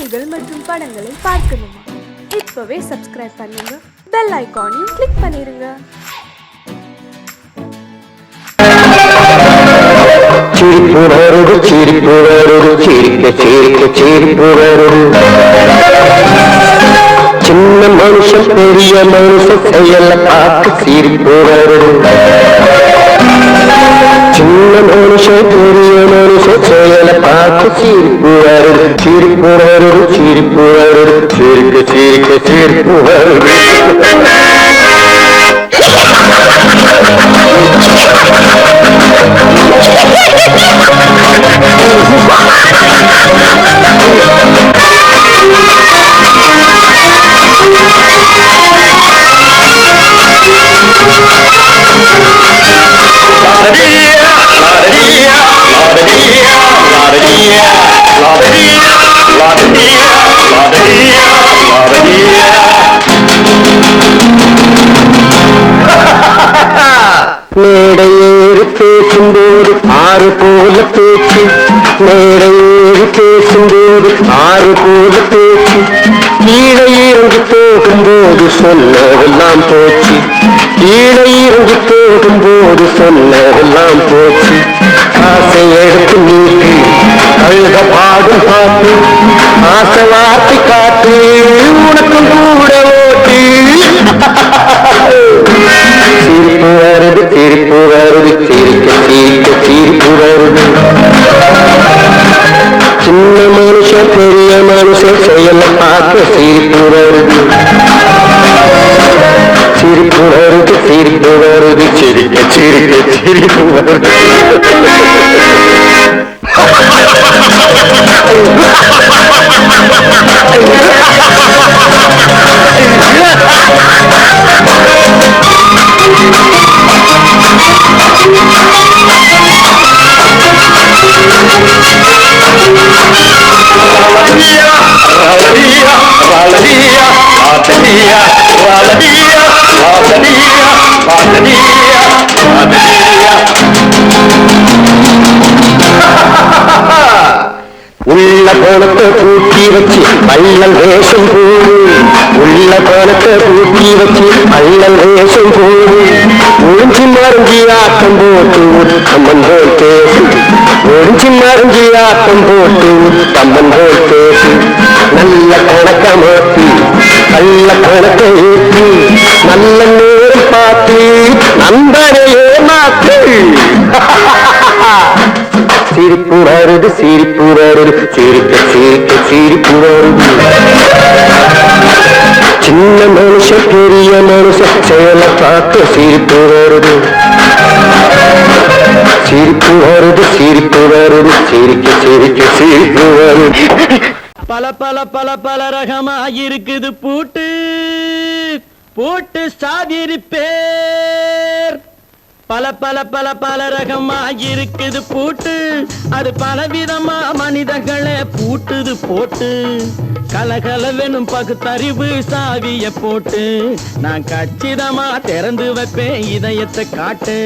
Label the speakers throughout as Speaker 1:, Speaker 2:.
Speaker 1: செய்திகள் மற்றும் படங்களை பார்க்கணுமா? இப்பவே சப்ஸ்கிரைப் பண்ணுங்க, பெல் ஐகானையும் கிளிக் பண்ணிருங்க.
Speaker 2: சின்ன மனுஷன் பெரிய மனுஷன் செயல பார்த்து சிரிப்பு வரும். சின்ன மனுஷன் பெரிய மனுஷன் செயல பார்த்து சிரிப்பு வரும். சிரிப்பு வரும், சிரிப்பு வரும், சிரிக்க சிரிக்க சிரிப்பு வரும். மேடையேறி பேசும்போது ஆறு போல பேச்சு, மேடையேறி பேசும்போது ஆறு போல பேச்சு, கீழே இறங்கி போகும்போது சொன்னதெல்லாம் போச்சு, கீழே இறங்கி போகும்போது சொன்னதெல்லாம் போச்சு. ஆசை எடுத்து நீட்டு கழுத பாடும் பாட்டு, ஆசை வார்த்தை காட்டு உனக்கும் கூட ஓட்டு. சிரிப்பு வருது, சிரிப்பு வருது, சிரிக்க சிரிக்க சிரிப்பு வருது. சின்ன மனுஷன் பெரிய மனுஷன் செயல பார்க்க சிரிப்பு வருது. சிரிப்பு வருது, சிரிப்பு வருது, சிரிக்க சிரிக்க சிரிப்பு வருது. உள்ள கோணத்தை பூட்டி வச்சு பள்ளல் வேஷம் போடு, உள்ள கோணத்தை பூட்டி வச்சு பள்ளல் வேஷம் போடு. ஒழிஞ்சி மறைஞ்சி ஆட்டம் போட்டு உத்தம்மன் போல் பேசு, ஒழிஞ்சி மறைஞ்சி ஆட்டம் போட்டு உத்தம்மன் போல் பேசு. நல்ல கணக்க மாற்றி நல்ல கணக்கை ஏற்றி நல்ல நேரம் பார்த்து நண்பனையே மாற்று. சிரிப்பு வருது, சிரிப்பு வருது, சிரிக்க சிரிக்க சிரிப்பு வருது. சின்ன மனுஷன் பெரிய மனுஷன் செயல பார்க்க சிரிப்பு வருது. சிரிப்பு வருது, சிரிப்பு வருது, சிரிக்க சிரிக்க சிரிப்பு வருது.
Speaker 3: பல பல பல பல ரகமா இருக்குது பூட்டு, பூட்டு சாதிரி பேர். பல பல பல பல ரகமா இருக்குது பூட்டு, அது பலவிதமா மனிதர்களை பூட்டுது போட்டு. கலகலவெனும் பகுத்தறிவு சாவிய போட்டு, நான் கச்சிதமா திறந்து வைப்பேன் இதயத்தை காட்டு.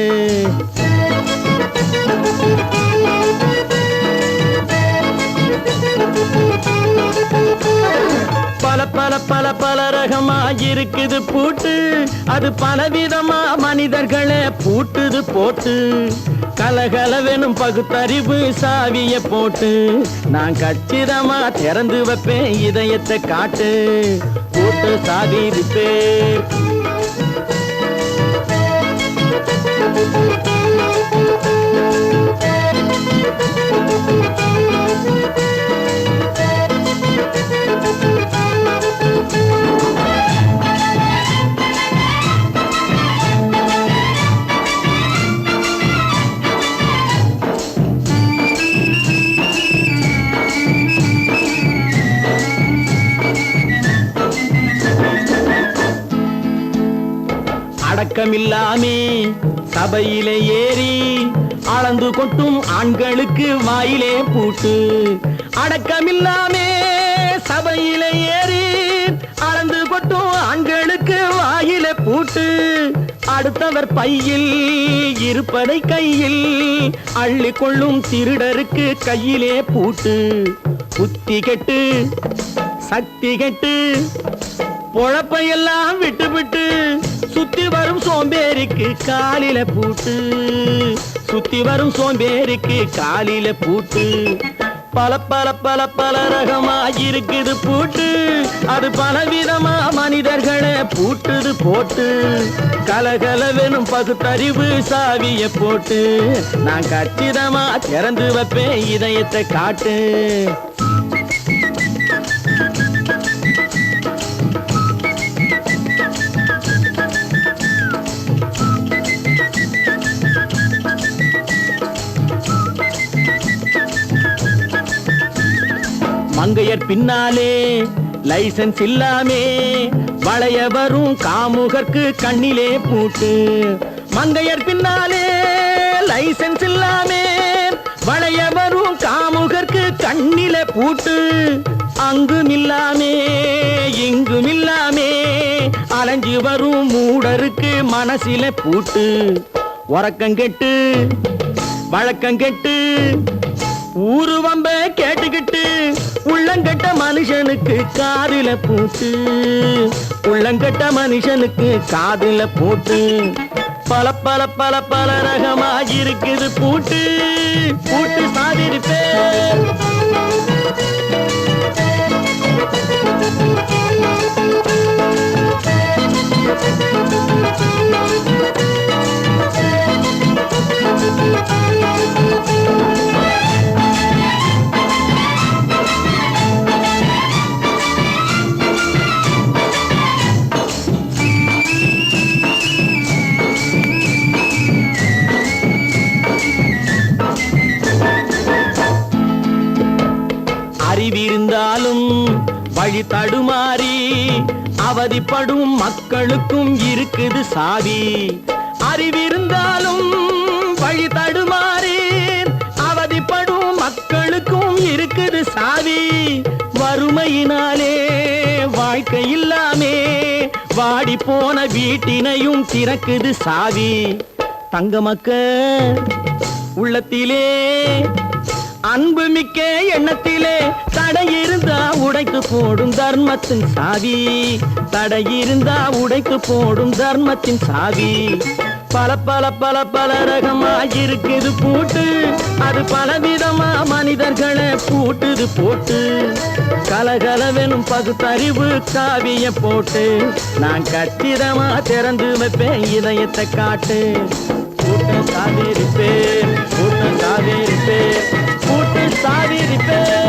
Speaker 3: பல பல பல பல ரகமா இருக்குது பூட்டு, அது பலவிதமா மனிதர்களை பூட்டுது போட்டு. கலகலவெனும் பகுத்தறிவு சாவிய போட்டு, நான் கச்சிதமா திறந்து வைப்பேன் இதயத்தை காட்டு. போட்டு சாதிது பேர். அடக்கமில்லாமே சபையிலே ஏறி அளந்து கொட்டும் ஆண்களுக்கு வாயிலே பூட்டு. அடக்கமில்லாமே சபையிலே ஏறி அளந்து கொட்டும் ஆண்களுக்கு வாயிலே பூட்டு. அடுத்தவர் பையில் இருப்பதை கையில் அள்ளிக்கொள்ளும் திருடருக்கு கையிலே பூட்டு. புத்தி கெட்டு சக்தி கெட்டு பொழப்பையெல்லாம் விட்டு விட்டு சுத்தி வரும் சோம்பேறிக்கு காலில பூட்டு, சுத்தி வரும் சோம்பேறிக்கு காலில பூட்டு. பல பல பல பல ரகமா இருக்குது பூட்டு, அது பலவிதமா மனிதர்களை பூட்டுது போட்டு. கலகலவெனும் பகுத்தறிவு சாவிய போட்டு நான் கச்சிதமா திறந்து வைப்பேன் இதயத்தை காட்டு. மங்கையர் பின்னாலே லைசன்ஸ் இல்லாமே வளைய வரும் காமுகர்க்கு கண்ணிலே பூட்டு. மங்கையர் பின்னாலே லைசன்ஸ் இல்லாமே வளைய வரும் காமுகர்க்கு கண்ணிலே பூட்டு. அங்கும் இல்லாமே இங்கும் இல்லாமே அலைஞ்சு வரும் மூடருக்கு மனசில பூட்டு. உறக்கங்கெட்டு வழக்கங்கெட்டு ஊரு வம்ப கேட்டுக்கிட்டு உள்ளங்கட்ட மனுஷனுக்கு காதில பூட்டு, உள்ளங்கட்ட மனுஷனுக்கு காதில பூட்டு. பல பல பல பல ரகமா இருக்குது பூட்டு, பூட்டு சாதிருப்பேன். அறிவிருந்தாலும் வழி தடுமாறி அவதிப்படும் மக்களுக்கும் இருக்குது சாவி. அறிவிருந்தாலும் வழி தடுமாறி அவதிப்படும் மக்களுக்கும் இருக்குது சாவி. வறுமையினாலே வாழ்க்கை இல்லாமே வாடி போன வீட்டினையும் திறக்குது சாவி. தங்க மக்க உள்ளத்திலே அன்பு மிக்க எண்ணத்திலே தடை இருந்தா உடைத்து போடும் தர்மத்தின் சாவி, தடை இருந்தா உடைத்து போடும் தர்மத்தின் சாவி. பல பல பல பல ரகமா இருக்குது பூட்டு, அது பலவிதமா மனிதர்களை பூட்டுது போட்டு. கலகலவெனும் பகுத்தறிவு காவிய போட்டு நான் கச்சிதமா திறந்து வைப்பேன் இதயத்தை காட்டு. கூட்டம் சாதிருப்பேன், கூட்டம் சாதிருப்பேன், கூட்டு சாதிருப்பேன்.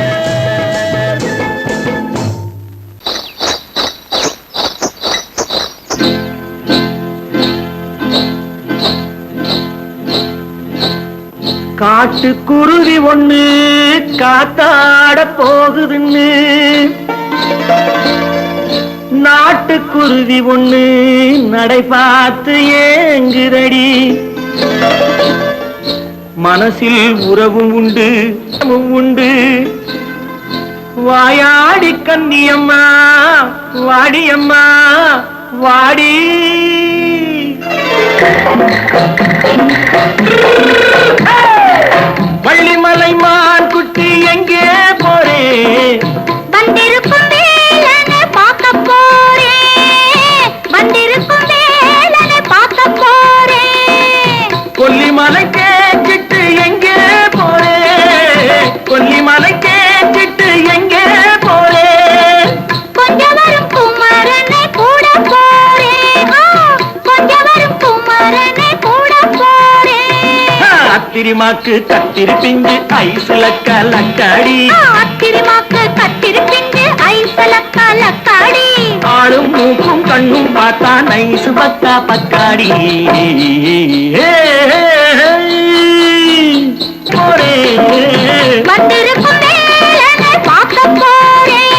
Speaker 3: காட்டுக்குருவி ஒண்ணு காத்தாட போகுதுன்னு நாட்டுக்குருவி ஒண்ணு நடை பார்த்து ஏங்குதடி. மனசில் உறவும் உண்டு உண்டு வாயாடி கன்னியம்மா வாடியம்மா வாடி. வள்ளிமலை மான் குட்டி எங்கே போறே?
Speaker 4: வந்திருக்கும் வேலனை பார்க்க போறேன், வந்திருக்கும் வேலனை பார்க்க போறேன்.
Speaker 3: கொல்லிமலை கேட்டுட்டு எங்கே போறே? கொல்லிமலை கேட்டுட்டு எங்கே போறே?
Speaker 4: கொஞ்சம் வரும் குமரனை கூட போறேன், கொஞ்சம் வரும் குமரனை கூட போறேன்.
Speaker 3: அத்திரிமாக்கு கத்திருப்பிஞ்சு ஐசுல கலக்காடி,
Speaker 4: அத்திரிமாக்கு கத்திருப்பிஞ்சு ஐசுல கலக்காடி.
Speaker 3: ஆளும் மூக்கும் கண்ணும் பார்த்தா நைசு பக்கா பக்காடி. போரே
Speaker 4: வந்திருக்கும் வேலனை பார்க்க போறேன்.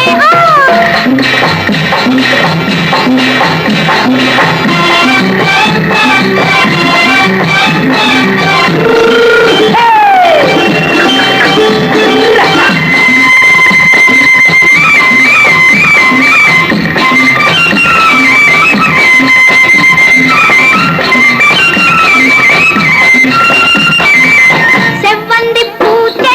Speaker 4: செவ்வந்தி பூச்செடி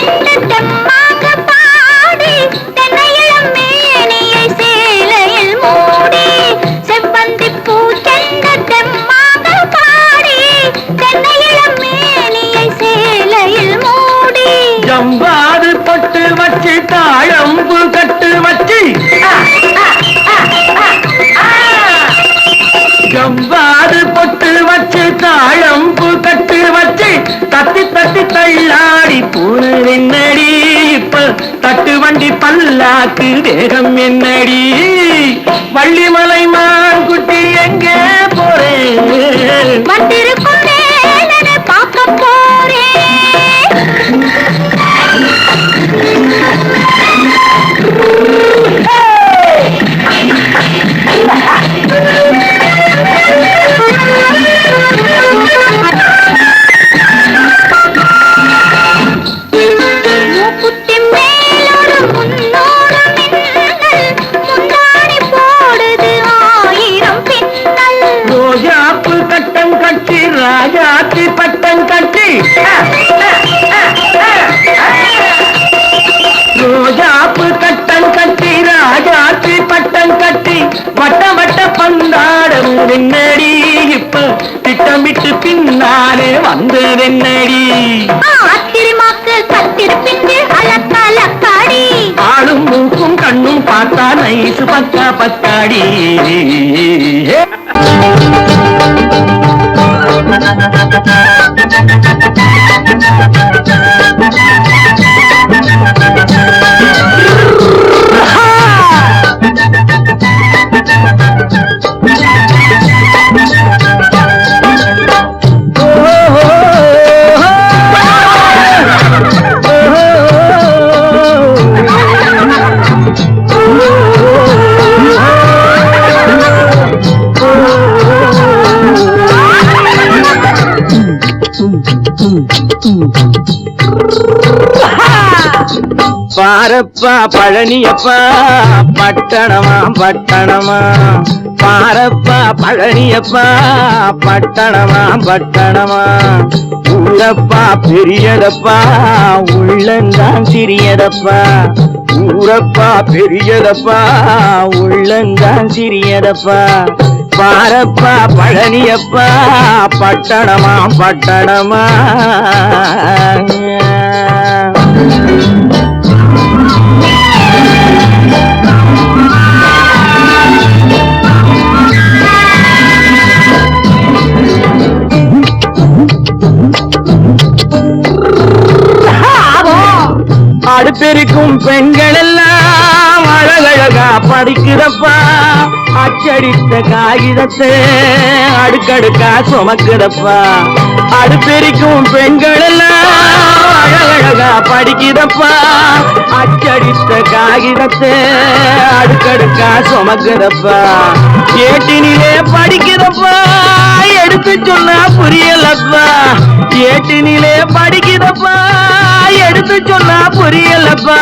Speaker 3: உனக்கு தேகம் என்னடி வள்ளிமலை மான் குட்டி எங்கே போறேன்
Speaker 4: வந்திருக்கும் வேலனை பார்க்க போறேன் மூக்குத்தி மேலோடு முன்னோடு மின்னல் முந்தாணி போடுது 1000 பின்னல்
Speaker 3: ரோஜாப்பு கட்டம் கட்டி ராஜாத்தி பட்டம் கட்டி ரோஜாப்பு கட்டம் கட்டி ராஜாத்தி பட்டம் கட்டி வட்ட வட்ட பந்தாடம் என்னடி இப்ப திட்டமிட்டு பின்னாலே வந்து என்னடி
Speaker 4: ஆத்திரமாக்கு கத்திருப்பிண்டு அலக்காடி
Speaker 3: ஆளும் மூக்கும் கண்ணும் பார்த்தா நைசு பக்கா பக்காடி பாரப்பா பழனியப்பா பட்டணமா பட்டணமா பாரப்பா பழனியப்பா பட்டணமா பட்டணமா ஊரப்பா பெரியதப்பா உள்ளந்தான் சிறியதப்பா ஊரப்பா பெரியதப்பா உள்ளந்தான் சிறியதப்பா பாரப்பா பழனியப்பா பட்டணமா பட்டணமா அடுப்பெருக்கும் பெண்கள் எல்லாம் அழகழகா படிக்கிறப்பா அச்சடித்த காகிதத்தை அடுக்கடுக்கா சுமக்குதப்பா அடுப்பெருக்கும் பெண்கள் எல்லாம் அழகழகா படிக்கிறப்பா அச்சடித்த காகிதத்தை அடுக்கடுக்கா சுமக்குதப்பா ஏட்டினிலே படிக்கிறப்பா எடுத்து சொன்னா புரியலப்பா ஏட்டினிலே படிக்கிறப்பா எடுத்து சொன்னா புரியலப்பா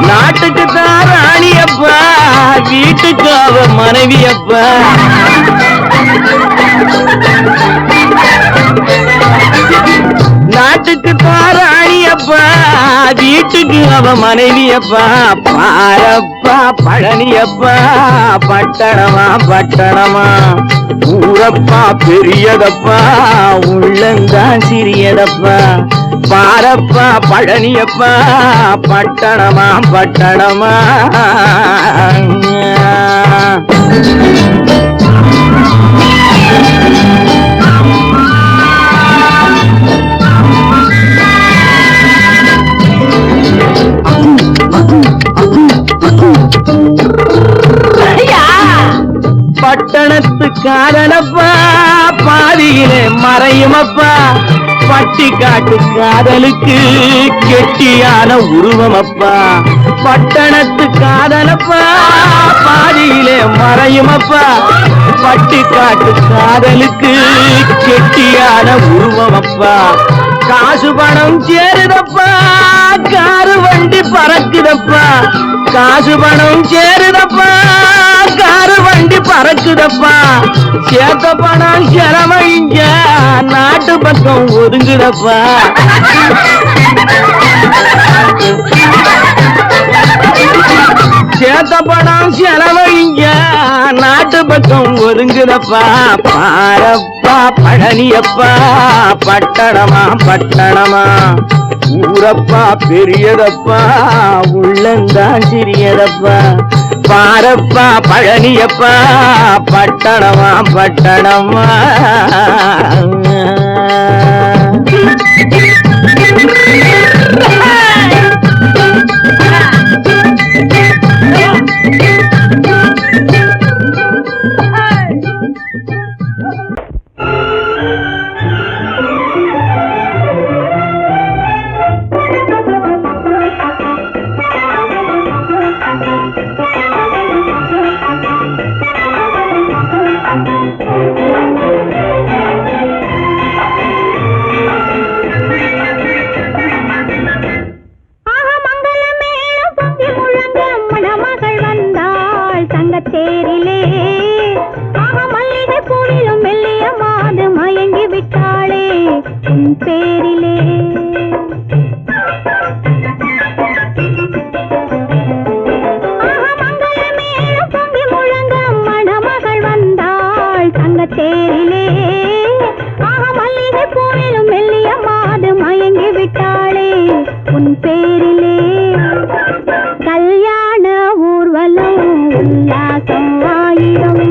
Speaker 3: நாட்டுக்கு தான் ராணியப்பா வீட்டுக்கு அவ மனைவியப்பா நாட்டுக்கு தான் ராணியப்பா வீட்டுக்கு அவ மனைவியப்பா பாரப்பா பழனியப்பா பட்டணமா பட்டணமா ஊரப்பா பெரியதப்பா உள்ளந்தான் சிறியதப்பா பாரப்பா பழனியப்பா பட்டணமா பட்டணமா பட்டணத்து காதலப்பா பாதியிலே மறையுமப்பா பட்டி காட்டு காதலுக்கு கெட்டியான உருவமப்பா பட்டணத்து காதலப்பா பாதியிலே மறையுமப்பா பட்டி காட்டு காதலுக்கு கெட்டியான உருவமப்பா காசு பணம் சேருதப்பா காரு வண்டி பறக்குதப்பா காசு பணம் சேருதப்பா காரு வண்டி பறக்குதப்பா சேர்த்த பணம் செலவழிங்க நாட்டு பக்கம் ஒதுங்குதப்பா சேர்த்த பணம் செலவழிங்க நாட்டு பக்கம் ஒதுங்குதப்பா பாரப்பா பழனியப்பா பட்டணமா பட்டணமா ஊரப்பா பெரியதப்பா உள்ளந்தான் சிறியதப்பா பாரப்பா பழனியப்பா பட்டணமா பட்டணமா
Speaker 4: உன் பேரிலே. மங்களமேளம் பொங்கி முழங்க மணமகள் வந்தாள் தங்கத்தேரிலே. மல்லிகை பூவிலும் மெல்லிய மாது மயங்கி விட்டாளே உன் பேரிலே. கல்யாண ஊர்வலம் உல்லாசம் ஆயிரம்.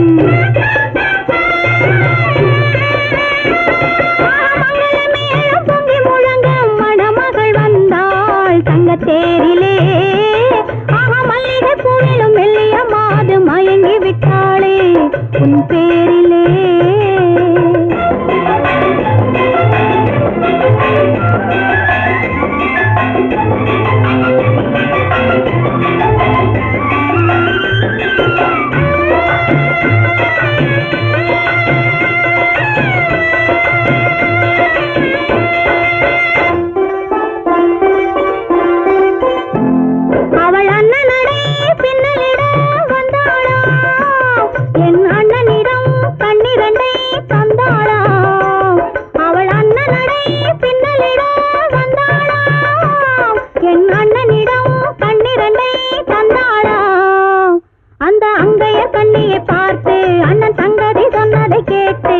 Speaker 4: மங்களமேளம் பொங்கி முழங்க மணமகள் வந்தாள் தங்கத்தேரிலே. மல்லிகை பூவிலும் மெல்லிய மாது மயங்கி விட்டாளே உன் பேரிலே. அவள் அண்ணனடே பின்னலிட வந்தாளா, என் அண்ணனிடம் கண்ணிரண்டை தந்தாளா. அவள் அண்ணனடே பின்னலிட வந்தாளா, என் அண்ணனிடம் கண்ணிரண்டை தந்தாளா. அந்த அங்கைய கண்ணியை பார்த்து அண்ணன் சங்கதி சொன்னதை கேட்டு,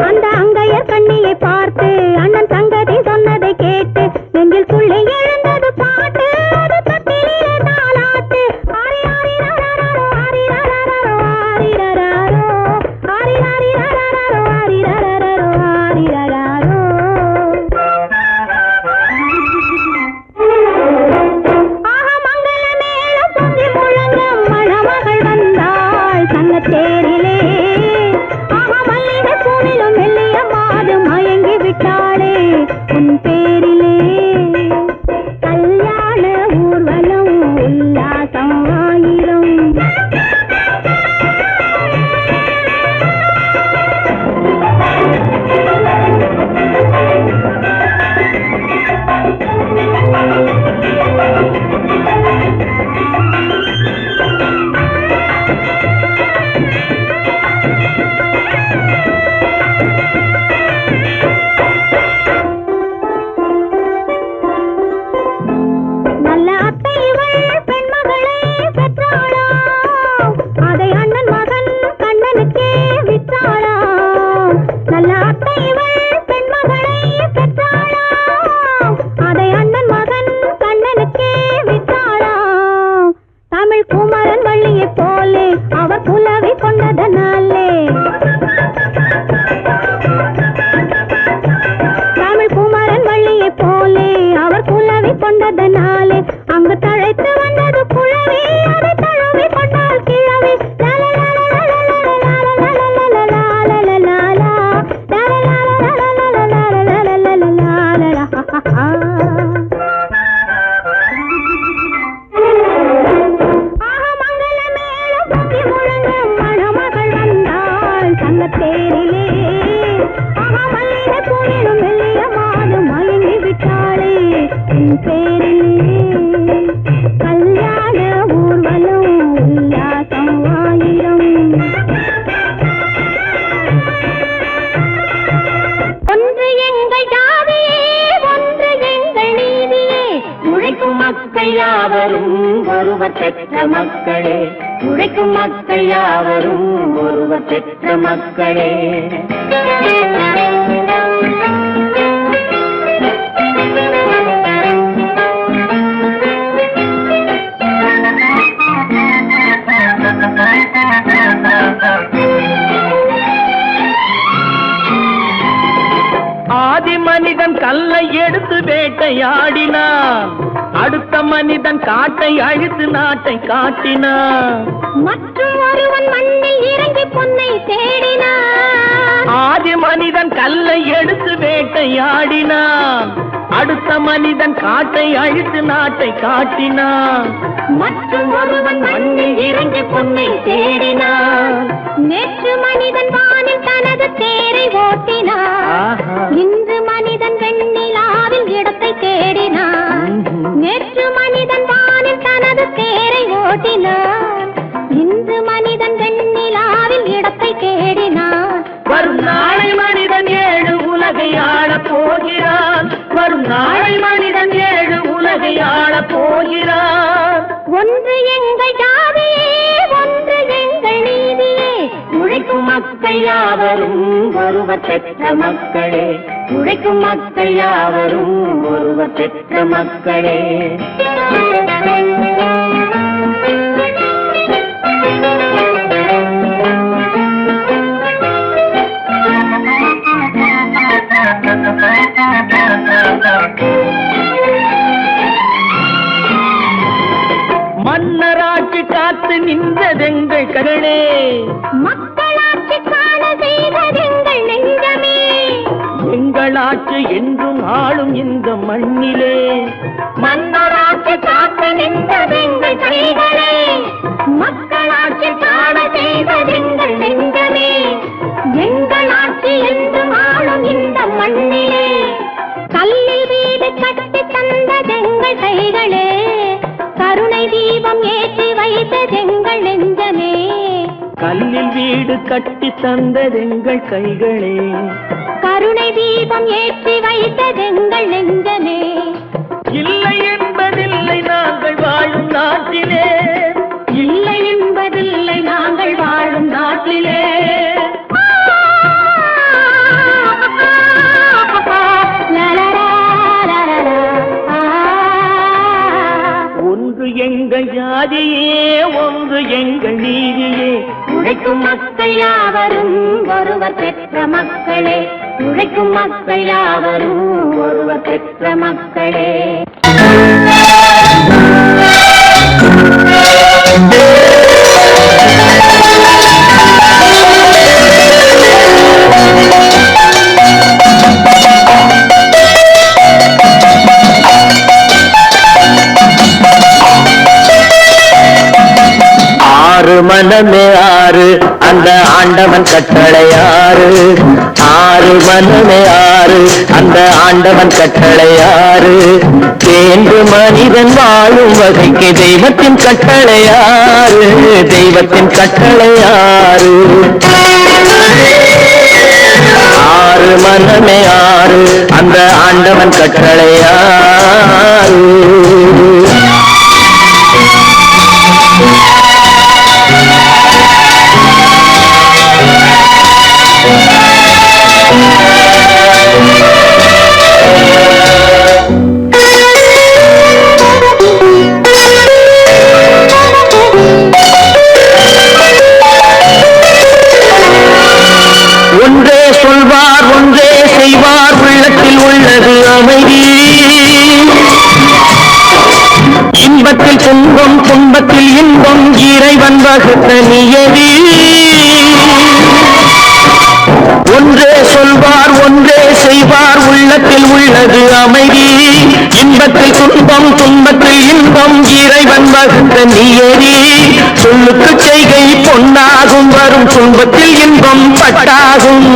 Speaker 4: அந்த அங்கையர் கண்ணியை பார்த்து அண்ணன் சங்கதி சொன்னதை கேட்டு நெஞ்சில் புள்ளை எழுந்தது பாட்டு. அது தட்டிலே தாலாட்டு. ஆரி ஆரி ரரரரோ ஆரி ரரரரோ ஆரி ரரரோ ஆரி ஆரி ரரரரோ ஆரி ரரரரோ ஆரி ரரரோ. மங்களமேளம் பொங்கி முழங்க மணமகள் வந்தாள் தங்கத்தேரிலே. மல்லிகை பூவிலும் மெல்லிய மாது மயங்கி விட்டாளே உன் பேரிலே. கல்யாண ஊர்வலம் உல்லாசம் ஆயிரம். நல்ல அத்தை இவள் பெண்மகளை பெற்றாளா, அதை அண்ணன் மகன் கண்ணனுக்கே விற்றாளா. நல்ல அத்தை இவள் பெண்மகளை பெற்றாளா, அதை அண்ணன் மகன் கண்ணனுக்கே விற்றாளா. தமிழ் குமரன் வள்ளியை போலே அவர் புலவை கொண்டதனாலே, தமிழ் குமரன் வள்ளியை போலே அவர் புலவை கொண்டதனாலே அங்கு தழைத்து வந்தது குழவி. அதை தழுவி கொண்டால் கிழவி. மங்களமேளம் பொங்கி முழங்க மணமகள் வந்தாள் தங்கத்தேரிலே. மல்லிகை பூவிலும் மெல்லிய மாது மயங்கி விட்டாளே உன் பேரிலே. கல்யாண ஊர்வலம் உல்லாசம் ஆயிரம். ஒன்று எங்கள் ஜாதியே, ஒன்று எங்கள் நீதியே. உழைக்கும் மக்கள் யாவரும் ஒருவர் பெற்ற மக்களே. உழைக்கும் மக்கள் யாவரும் ஒருவர் பெற்ற மக்களே.
Speaker 3: ஆதி மனிதன் கல்லை எடுத்து வேட்டையாடினான், அடுத்த மனிதன் காட்டை அழித்து நாட்டை காட்டினான்.
Speaker 4: மற்றும் ஒருவன் மண்ணில் இறங்கி பொன்னை தேடினான்.
Speaker 3: ஆதி மனிதன் கல்லை எடுத்து வேட்டையாடினான், அடுத்த மனிதன் காட்டை அழித்து நாட்டை காட்டினான்.
Speaker 4: மற்றும் ஒருவன் மண்ணில் இறங்கி பொன்னை தேடினான். நேற்று மனிதன் வானில் தனது தேரை ஓட்டினான். இன்று மனிதன் வெண்ணிலாவில் இடத்தை தேடினான். நேற்று மனிதன் வானில் தனது தேரை ஓட்டினான். இன்று மனிதன் வெண்ணிலாவில் இடத்தை தேடினான்.
Speaker 3: உலகை ஆளப் போகிறான். வரும் நாளை மனிதன் 7 உலகை ஆளப் போகிறான்.
Speaker 4: ஒன்று எங்கள் ஜாதியே, ஒன்று எங்கள் நீதியே.
Speaker 3: உழைக்கும் மக்கள் யாவரும் ஒருவர் பெற்ற மக்களே. உழைக்கும் மக்கள் யாவரும் ஒருவர் பெற்ற மக்களே. மன்னராட்சி காத்து நின்றதெங்கள் கருணே.
Speaker 4: மக்களாட்சி காண செய்ததெங்கள் நெஞ்சமே.
Speaker 3: எங்களாட்சி என்றும் ஆளும் இந்த மண்ணிலே.
Speaker 4: மன்னராட்சி காத்து நின்றதெங்கள் கைகளே. மக்களாட்சி காண செய்ததெங்கள் நெஞ்சமே. எங்களாட்சி என்றும் ஆளும் இந்த மண்ணிலே. கல்லில் வீடு கட்டி தந்ததெங்கள் கைகளே. கருணை தீபம் ஏற்றி வைத்ததெங்கள் நெஞ்சமே.
Speaker 3: கல்லில் வீடு கட்டி தந்ததெங்கள் கைகளே.
Speaker 4: கருணை தீபம் ஏற்றி வைத்ததெங்கள் நெஞ்சமே.
Speaker 3: இல்லை என்பதில்லை நாங்கள் வாழும் நாட்டிலே.
Speaker 4: இல்லை என்பதில்லை நாங்கள் வாழும் நாட்டிலே.
Speaker 3: ஒன்று எங்கள் ஜாதியே, ஒன்று எங்கள் நீதியே.
Speaker 4: உழைக்கும் மக்கள் யாவரும் ஒருவர் பெற்ற மக்களே. உழைக்கும் மக்கள் யாவரும் ஒருவர் பெற்ற மக்களே.
Speaker 2: மனமே ஆறு அந்த ஆண்டவன் கட்டளையாறு. 6 மனமே ஆறு அந்த ஆண்டவன் கட்டளையாறு. தேர்ந்து மனிதன் வாழும் வகைக்கு தெய்வத்தின் கட்டளையாறு. தெய்வத்தின் கட்டளையாறு. 6 மனமே ஆறு அந்த ஆண்டவன் கட்டளையாறு. ஒன்றே சொல்வார் ஒன்றே செய்வார் உள்ளத்தில் உள்ளது அமைதி. இன்பத்தில் துன்பம் துன்பத்தில் இன்பம் இறைவன் வகுத்த நியதி. ஒன்றே சொல்வார் ஒன்றே செய்வார் உள்ளத்தில் உள்ளது அமைதி. இன்பத்தில் துன்பம் துன்பத்தில் இன்பம் இறைவன் வகுத்த நியதி. சொல்லுக்கு செய்கை பொன்னாகும் வரும் துன்பத்தில் இன்பம் பட்டாகும்.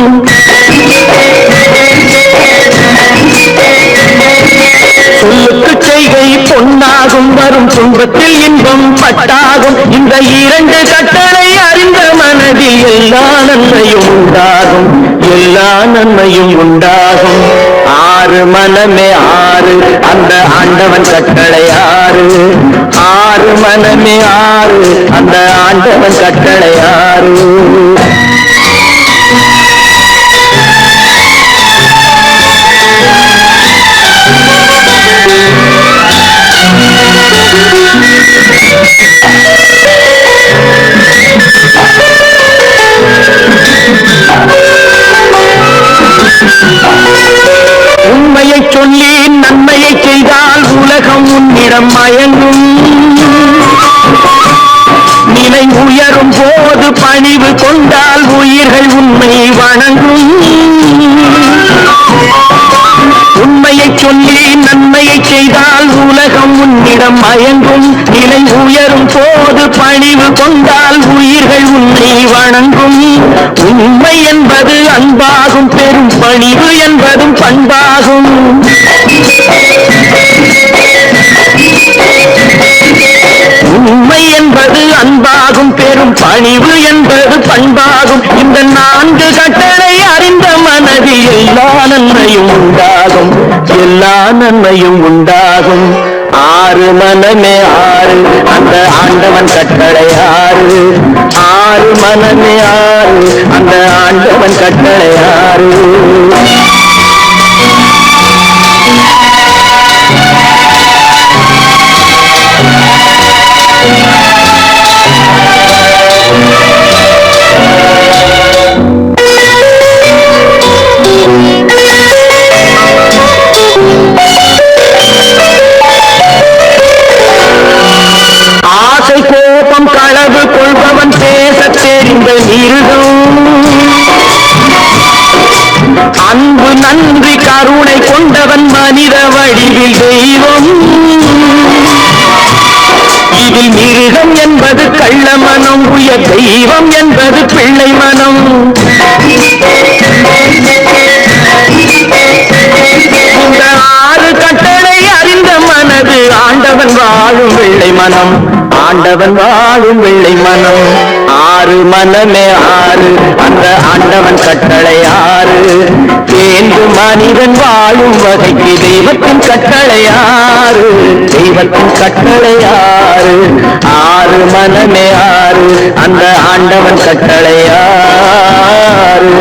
Speaker 2: சொல்லுக்கு செய்கை பொன்னாகும் வரும் துன்பத்தில் இன்பம் பட்டாகும். இந்த 2 கட்டளை அறிந்த மனதில் எல்லா நன்மையும் உண்டாகும். எல்லா நன்மையும் உண்டாகும். 6 மனமே ஆறு அந்த ஆண்டவன் கட்டளையாறு. 6 மனமே ஆறு அந்த ஆண்டவன் கட்டளையாறு. உண்மையை சொல்லி நன்மையை செய்தால் உலகம் உன்னிடம் மயங்கும். நிலை உயரும் போது பணிவு கொண்டால் உயிர்கள் உண்மை வணங்கும். உண்மையை சொல்லி நன்மையை செய்தால் உலகம் உன்னிடம் மயங்கும். நிலை உயரும் போது பணிவு கொண்டால் உயிர்கள் உன்னை வணங்கும். உண்மை என்பது அன்பாகும் பெரும் பணிவு என்பதும் பண்பாகும். உண்மை என்பது அன்பாகும் பெரும் பணிவு என்பது பண்பாகும். இந்த 4 கட்டளை அறிந்த மன பிறகு எல்லா நன்மையும் உண்டாகும், எல்லா நன்மையும் உண்டாகும். ஆறு மனமே ஆறு, அந்த ஆண்டவன் கட்டளை ஆறு. ஆறு மனமே ஆறு, அந்த ஆண்டவன் கட்டளை ஆறு. கோபம் களவு கொள்பவன் பேச தெரிந்த மிருகம், அன்பு நன்றி கருணை கொண்டவன் மனித வடிவில் தெய்வம். இதில் மிருகம் என்பது கள்ள மனம், உயர் தெய்வம் என்பது பிள்ளை மனம். இந்த ஆறு கட்டளை அறிந்த மனது ஆண்டவன் வாழும் வெள்ளை மனம், ஆண்டவன் வாழும் வெள்ளை மனம். ஆறு மனமே ஆறு, அந்த ஆண்டவன் கட்டளை ஆறு. தேர்ந்து மனிதன் வாழும் வகைக்கு தெய்வத்தின் கட்டளை ஆறு, தெய்வத்தின் கட்டளை ஆறு. ஆறு மனமே ஆறு, அந்த ஆண்டவன் கட்டளை ஆறு.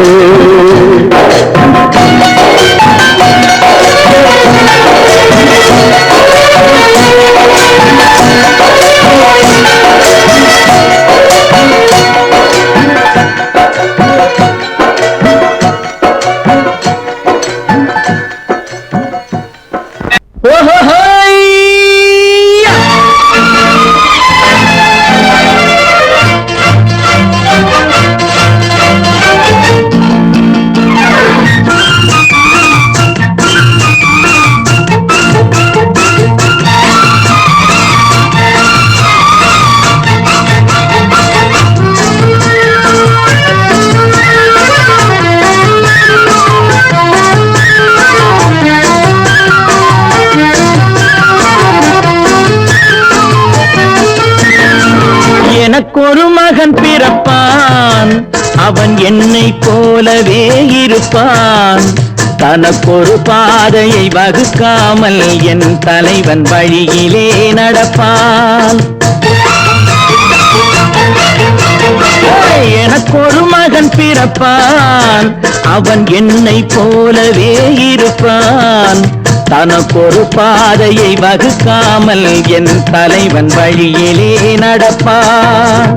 Speaker 2: எனக்கொரு மகன் பிறப்பான், அவன் என்னை போலவே இருப்பான். தனக்கொரு பாதையை வகுக்காமல் என் தலைவன் வழியிலே நடப்பான். எனக்கொரு மகன் பிறப்பான், அவன் என்னை போலவே இருப்பான். தனக்கொரு பாதையை வகுக்காமல் என் தலைவன் வழியிலே நடப்பான்.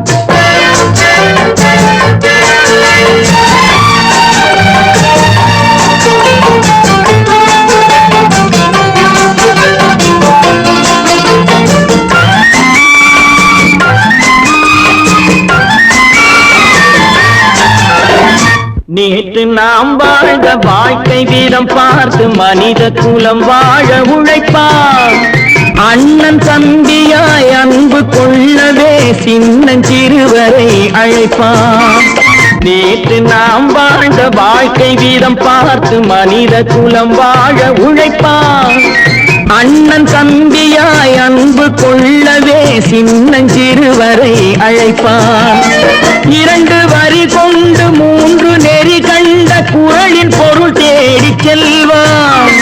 Speaker 2: நேற்று நாம் வாழ்ந்த வாழ்க்கை வீதம் பார்த்து மனித குலம் வாழ உழைப்பான். அண்ணன் தம்பியாய் அன்பு கொள்ளவே சின்னஞ்சிறுவரை அழைப்பான். நேற்று நாம் வாழ்ந்த வாழ்க்கை வீதம் பார்த்து மனித குலம் வாழ உழைப்பான். அண்ணன் தம்பியாய் அன்பு கொள்ளவே சின்னஞ்சிறுவரை அழைப்பான். இரண்டு வரி கொண்டு மூன்று நெறி கண்ட குறளின் பொருள் தேடி செல்வான்.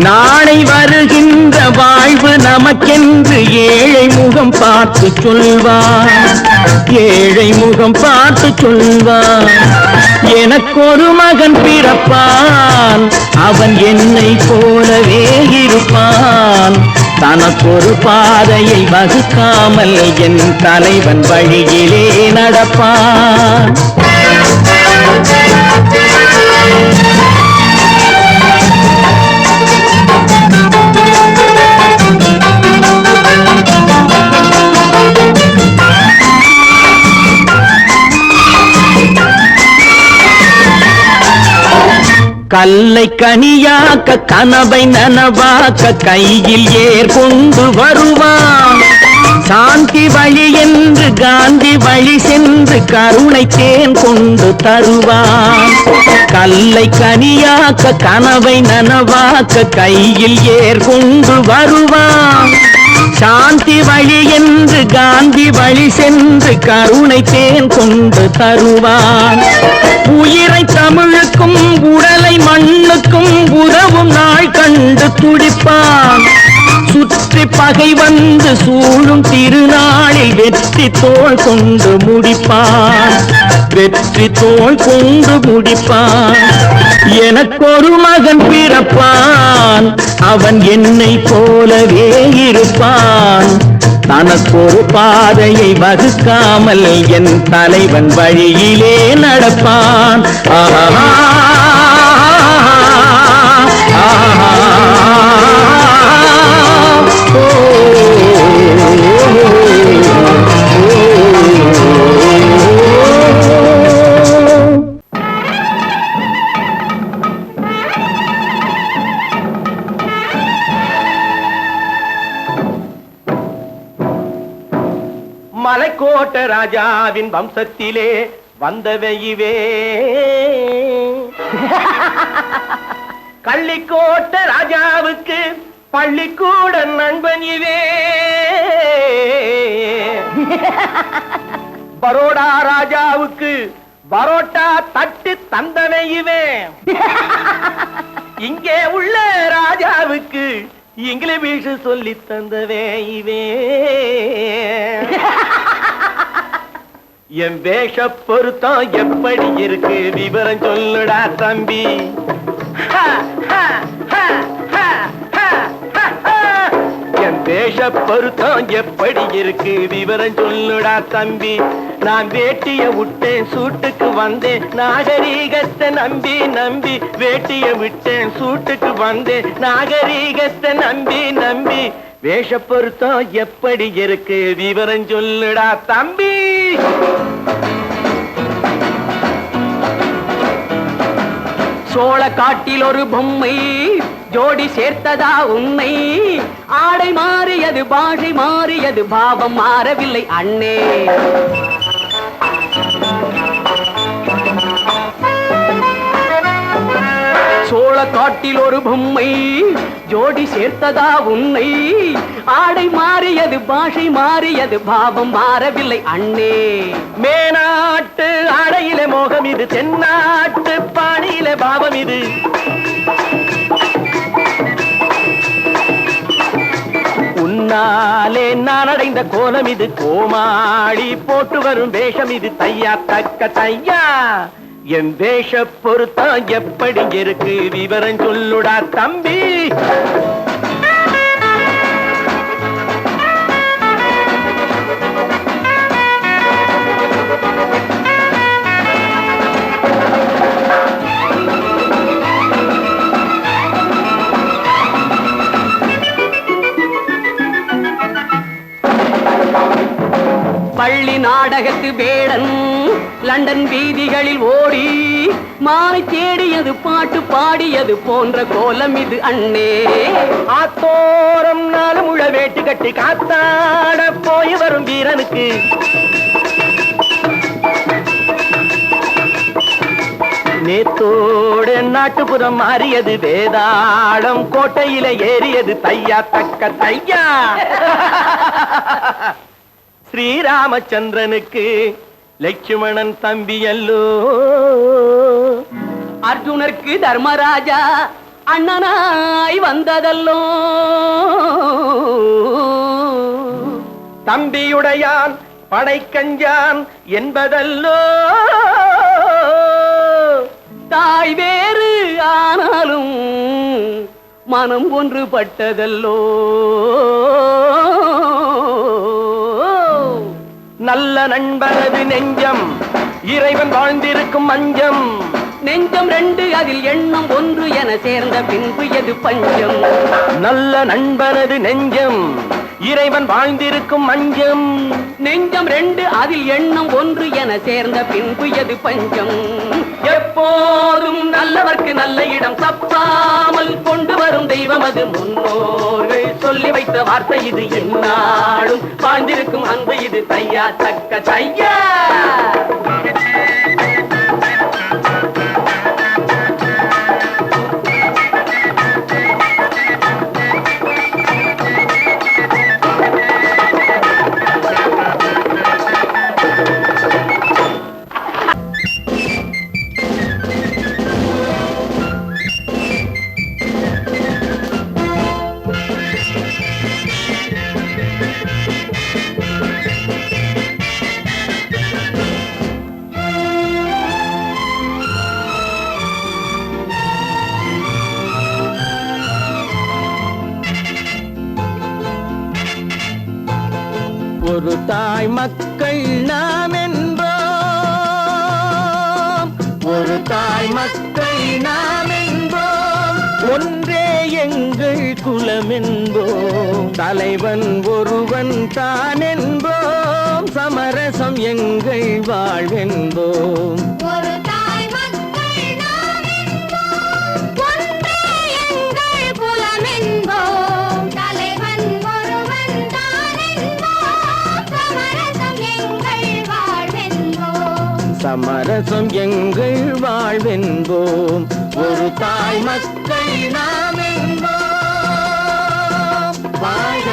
Speaker 2: நாளை வருகின்ற வாழ்வு நமக்கென்று ஏழை முகம் பார்த்து சொல்வான், ஏழை முகம் பார்த்து சொல்வான். எனக்கொரு மகன் பிறப்பான், அவன் என்னை போலவே இருப்பான். தனக்கொரு பாதையை வகுக்காமல் என் தலைவன் வழியிலே நடப்பான். கல்லை கனியாக்க கனவை நனவாக்க கையில் ஏற்கொண்டு வருவான். சாந்தி வழி என்று காந்தி வழி சென்று கருணை தேன் கொண்டு தருவான். கல்லை கனியாக்க கனவை நனவாக்க கையில் ஏற்கொண்டு வருவான். சாந்தி வழி என்று
Speaker 3: காந்தி வழி சென்று கருணை தேன் கொண்டு தருவான். உயிரை தமிழுக்கும் உடலை மண்ணுக்கும் உதவும் நாள் கண்டு துடிப்பான். சுற்றி பகை வந்து சூழும் திருநாளில் வெற்றி தோள் கொண்டு முடிப்பான். வெற்றி தோள் கொண்டு முடிப்பான். எனக்கொரு மகன் பிறப்பான், அவன் என்னை போலவே இருப்பான். தனக்கொரு பாதையை வகுக்காமல் என் தலைவன் வழியிலே நடப்பான். ஆஹா மலைக்கோட்ட ராஜாவின் வம்சத்திலே வந்தவையுவே. கள்ளிக்கோட்ட ராஜாவுக்கு பள்ளிக்கூட நண்பன் இவே. பரோடா ராஜாவுக்கு பரோட்டா தட்டு தந்தனையுவே. இங்கே உள்ள ராஜாவுக்கு இங்கிலீஷ் சொல்லி தந்தவே இவே. என் வேஷ பொருத்தம் எப்படி இருக்கு விவரம் சொல்லுடா தம்பி. என் வேஷ பொருத்தம் எப்படி இருக்கு விவரம் சொல்லுடா தம்பி. நான் வேட்டிய விட்டேன் சூட்டுக்கு வந்தேன் நாகரீகத்தை நம்பி நம்பி. வேட்டிய விட்டேன் சூட்டுக்கு வந்தேன் நாகரீகத்தை நம்பி நம்பி. வேஷ பொருத்தம் எப்படி இருக்கு விவரம் சொல்லுடா தம்பி. சோழ காட்டில் ஒரு பொம்மை ஜோடி சேர்த்ததா உண்மை. ஆடை மாறியது பாஷை மாறியது பாவம் மாறவில்லை அண்ணே. சோழ காட்டில் ஒரு பொம்மை ஜோடி சேர்த்ததா உண்மை. ஆடை மாறியது பாஷை மாறியது பாவம் மாறவில்லை அண்ணே. மேனாட்டு ஆடையில மோகம் இது, தென்னாட்டு பாணியில பாவம் இது. உன்னாலே நான் அடைந்த கோலம் இது, கோமாளி போட்டு வரும் வேஷம் இது. தையா தக்க தையா என் வேஷ பொருத்தம் எப்படி இருக்கு விவரம் சொல்லுடா தம்பி. பள்ளி நாடகத்து வேடன் லண்டன் வீதிகளில் ஓடி மாலை தேடியது பாட்டு பாடியது போன்ற கோலம் இது அண்ணே. ஆத்தோரம் நாலு முழ வேட்டு கட்டி காத்தாட போய் வரும் வீரனுக்கு நேத்தோடு நாட்டுப்புறம் மாறியது. வேதாளம் கோட்டையில ஏறியது. தையா தக்க தையா ஸ்ரீராமச்சந்திரனுக்கு லட்சுமணன் தம்பி அல்லோ. அர்ஜுனருக்கு தர்மராஜா அண்ணனாய் வந்ததல்லோ. தம்பியுடையான் படைக்கஞ்சான் என்பதல்லோ. தாய் வேறு ஆனாலும் மனம் ஒன்றுபட்டதல்லோ. நல்ல நண்பனது நெஞ்சம் இறைவன் வாழ்ந்திருக்கும் மஞ்சம். நெஞ்சம் ரெண்டு அதில் எண்ணம் ஒன்று என சேர்ந்த பின்பு எது பஞ்சம். நல்ல நண்பனது நெஞ்சம் இறைவன் வாழ்ந்திருக்கும் மஞ்சம். நெஞ்சம் ரெண்டு அதில் எண்ணம் ஒன்று என சேர்ந்த பின்பு எது பஞ்சம். எப்போதும் நல்லவர்க்கு நல்ல இடம் தப்பாமல் கொண்டு வரும் தெய்வம் அது. முன்னோர்கள் சொல்லி வைத்த வார்த்தை இது. என்னாலும் வாழ்ந்திருக்கும் அன்பு இது. தையா தக்க தையா ஒரு தாய் மக்கள் நாம் என்போம், ஒரு தாய் மக்கள் நாம் என்போம், ஒன்றே எங்கள் குலம் என்போம், தலைவன் ஒருவன் தான் என்போம், சமரசம் எங்கள் வாழ்வென்போம்.
Speaker 4: ஒரு தாய் மக்கள் நாம் என்போம், ஒன்றே எங்கள் குலம் என்போம், தலைவன் ஒருவன் தான் என்போம், சமரசம் எங்கள் வாழ்வென்போம்.
Speaker 3: சமரசம் எங்கள் வாழ்வென்போம். ஒரு தாய் மக்கள் நாம் என்போம். வாழ்க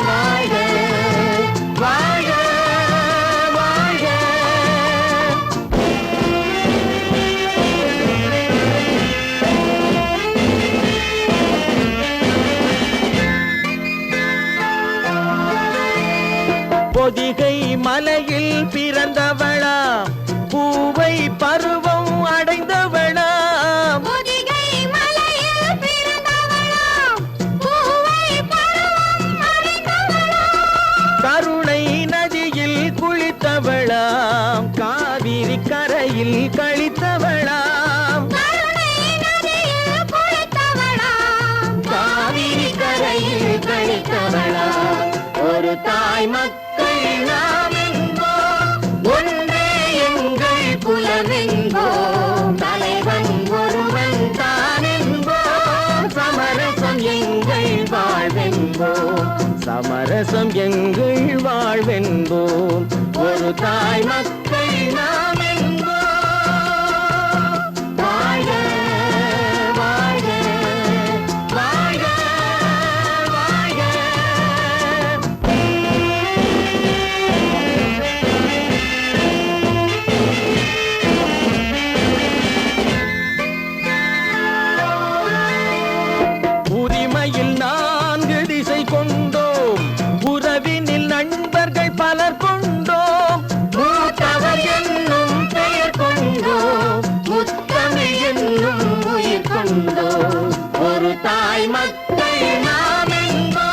Speaker 3: வாழ்க வாழ்க வாழ்க. பொதிகை மலையில் பிறந்தவளா, பூவை பருவம் அடைந்தவளா,
Speaker 4: பொதிகை மலையில் பிறந்தவளாம், பூவை பருவம் அடைந்தவளாம்,
Speaker 3: கருணை நதியில் குளித்தவளாம், காவிரி கரையில் கழித்தவளாம்,
Speaker 4: கருணை நதியில் குளித்தவளாம்,
Speaker 3: காவிரி கரையில் கழித்தவளாம். ஒரு தாய் மக்கள் நாம் என்போம், ஒன்றே எங்கள் குலம் என்போம், தலைவன் ஒருவன் தான் என்போம், சமரசம் எங்கள் வாழ்வென்போம், சமரசம் எங்கள் வாழ்வென்போம். ஒரு தாய் மக்கள் நாம் என்போம். வாழ்க வாழ்க வாழ்க வாழ்க. உரிமையில் 4 திசை கொண்டோம், உறவினில் நண்பர்கள் பலர் கொண்டோம், மூத்தவர் என்னும் பெயர் கொண்டோம், முத்தமிழ் என்னும் உயிர் கொண்டோம். ஒரு தாய் மக்கள் நாம் என்போம்.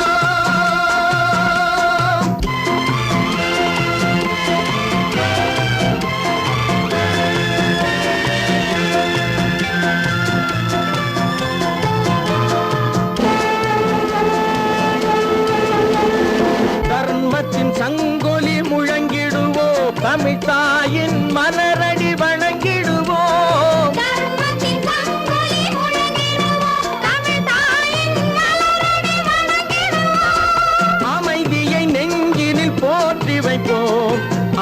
Speaker 3: தர்மத்தின் சங்கொலி முழங்கிடுவோம், தமிழ் தாயின் மலரடி வணங்கிடுவோம்,
Speaker 4: தர்மத்தின் சங்கொலி முழங்கிடுவோம், தமிழ் தாயின் மலரடி வணங்கிடுவோம்,
Speaker 3: அமைதியை நெஞ்சினில் போற்றி வைப்போம்,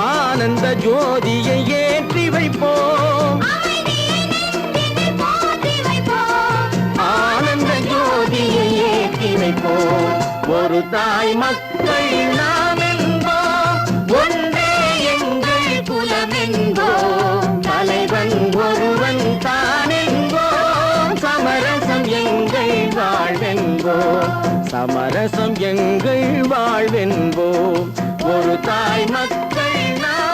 Speaker 3: ஆனந்த ஜோதியை ஏற்றி வைப்போம்,
Speaker 4: அமைதியை நெஞ்சினில் போற்றி வைப்போம்,
Speaker 3: ஆனந்த ஜோதியை ஏற்றி வைப்போம். ஒரு தாய் மக்கள் நாம் என்போம், ஒன்றே எங்கள் குலம் என்போம், தலைவன் ஒருவன் தான் என்போம், சமரசம் எங்கள் வாழ்வென்போம், சமரசம் எங்கள் வாழ்வென்போம். ஒரு தாய் மக்கள் நாம்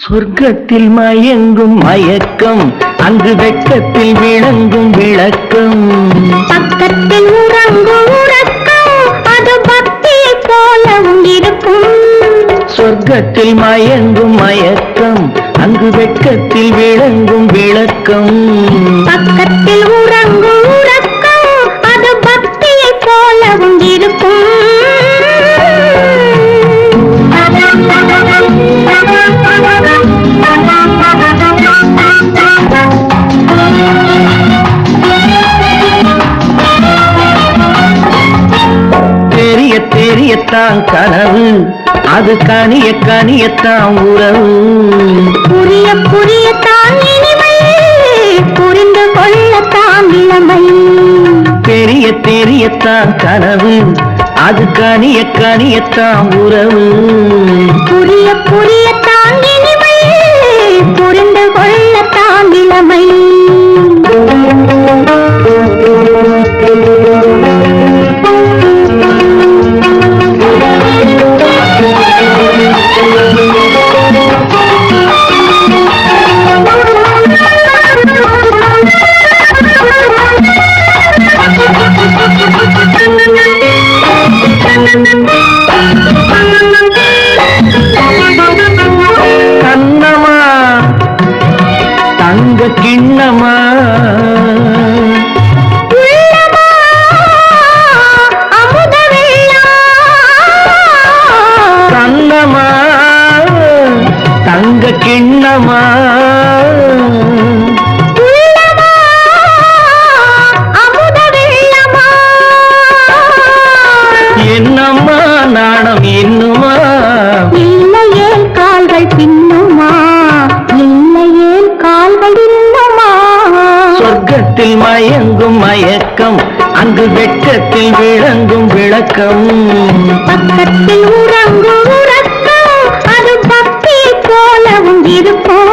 Speaker 3: சொர்க்கத்தில் மயங்கும் மயக்கம், அங்கு வெட்கத்தில் விளங்கும் விளக்கம்,
Speaker 4: பக்கத்தில் உறங்கும் உறக்கம், அது பக்தியை போலவும் இருக்கும்.
Speaker 3: சொர்க்கத்தில் மயங்கும் மயக்கம், அங்கு வெட்கத்தில் விளங்கும் விளக்கம்,
Speaker 4: பக்கத்தில் உறங்கும் உறக்கம், அது பக்தியை போலவும் இருக்கும்.
Speaker 3: தெரிய தெரியத்தான் கனவு, அது கனிய கனியத்தான் உறவு,
Speaker 4: புரிய புரியத்தான் இனிமை, புரிந்து கொள்ளத்தான் இளமை.
Speaker 3: தெரிய தெரியத்தான் கனவு,
Speaker 2: அது கனியத்தான் உறவு.
Speaker 4: புரிய புரியத்தான் இனிமை, புரிந்து கொள்ளத்தான் இளமை.
Speaker 2: கண்ணமா தங்க கிண்ணமா கண்ணமா தங்க கிண்ணமா என்னம்மா நாணம் இன்னுமா?
Speaker 4: இல்லையேல் கால்கள் பின்னுமா, இல்லையேல் கால்கள் இன்னுமா.
Speaker 2: சொர்க்கத்தில் மயங்கும் மயக்கம், அங்கு வெட்கத்தில் விளங்கும் விளக்கம்.
Speaker 4: பக்கத்தில் உறங்கும் உறக்கம், அது பக்தி போலவும் இருக்கும்.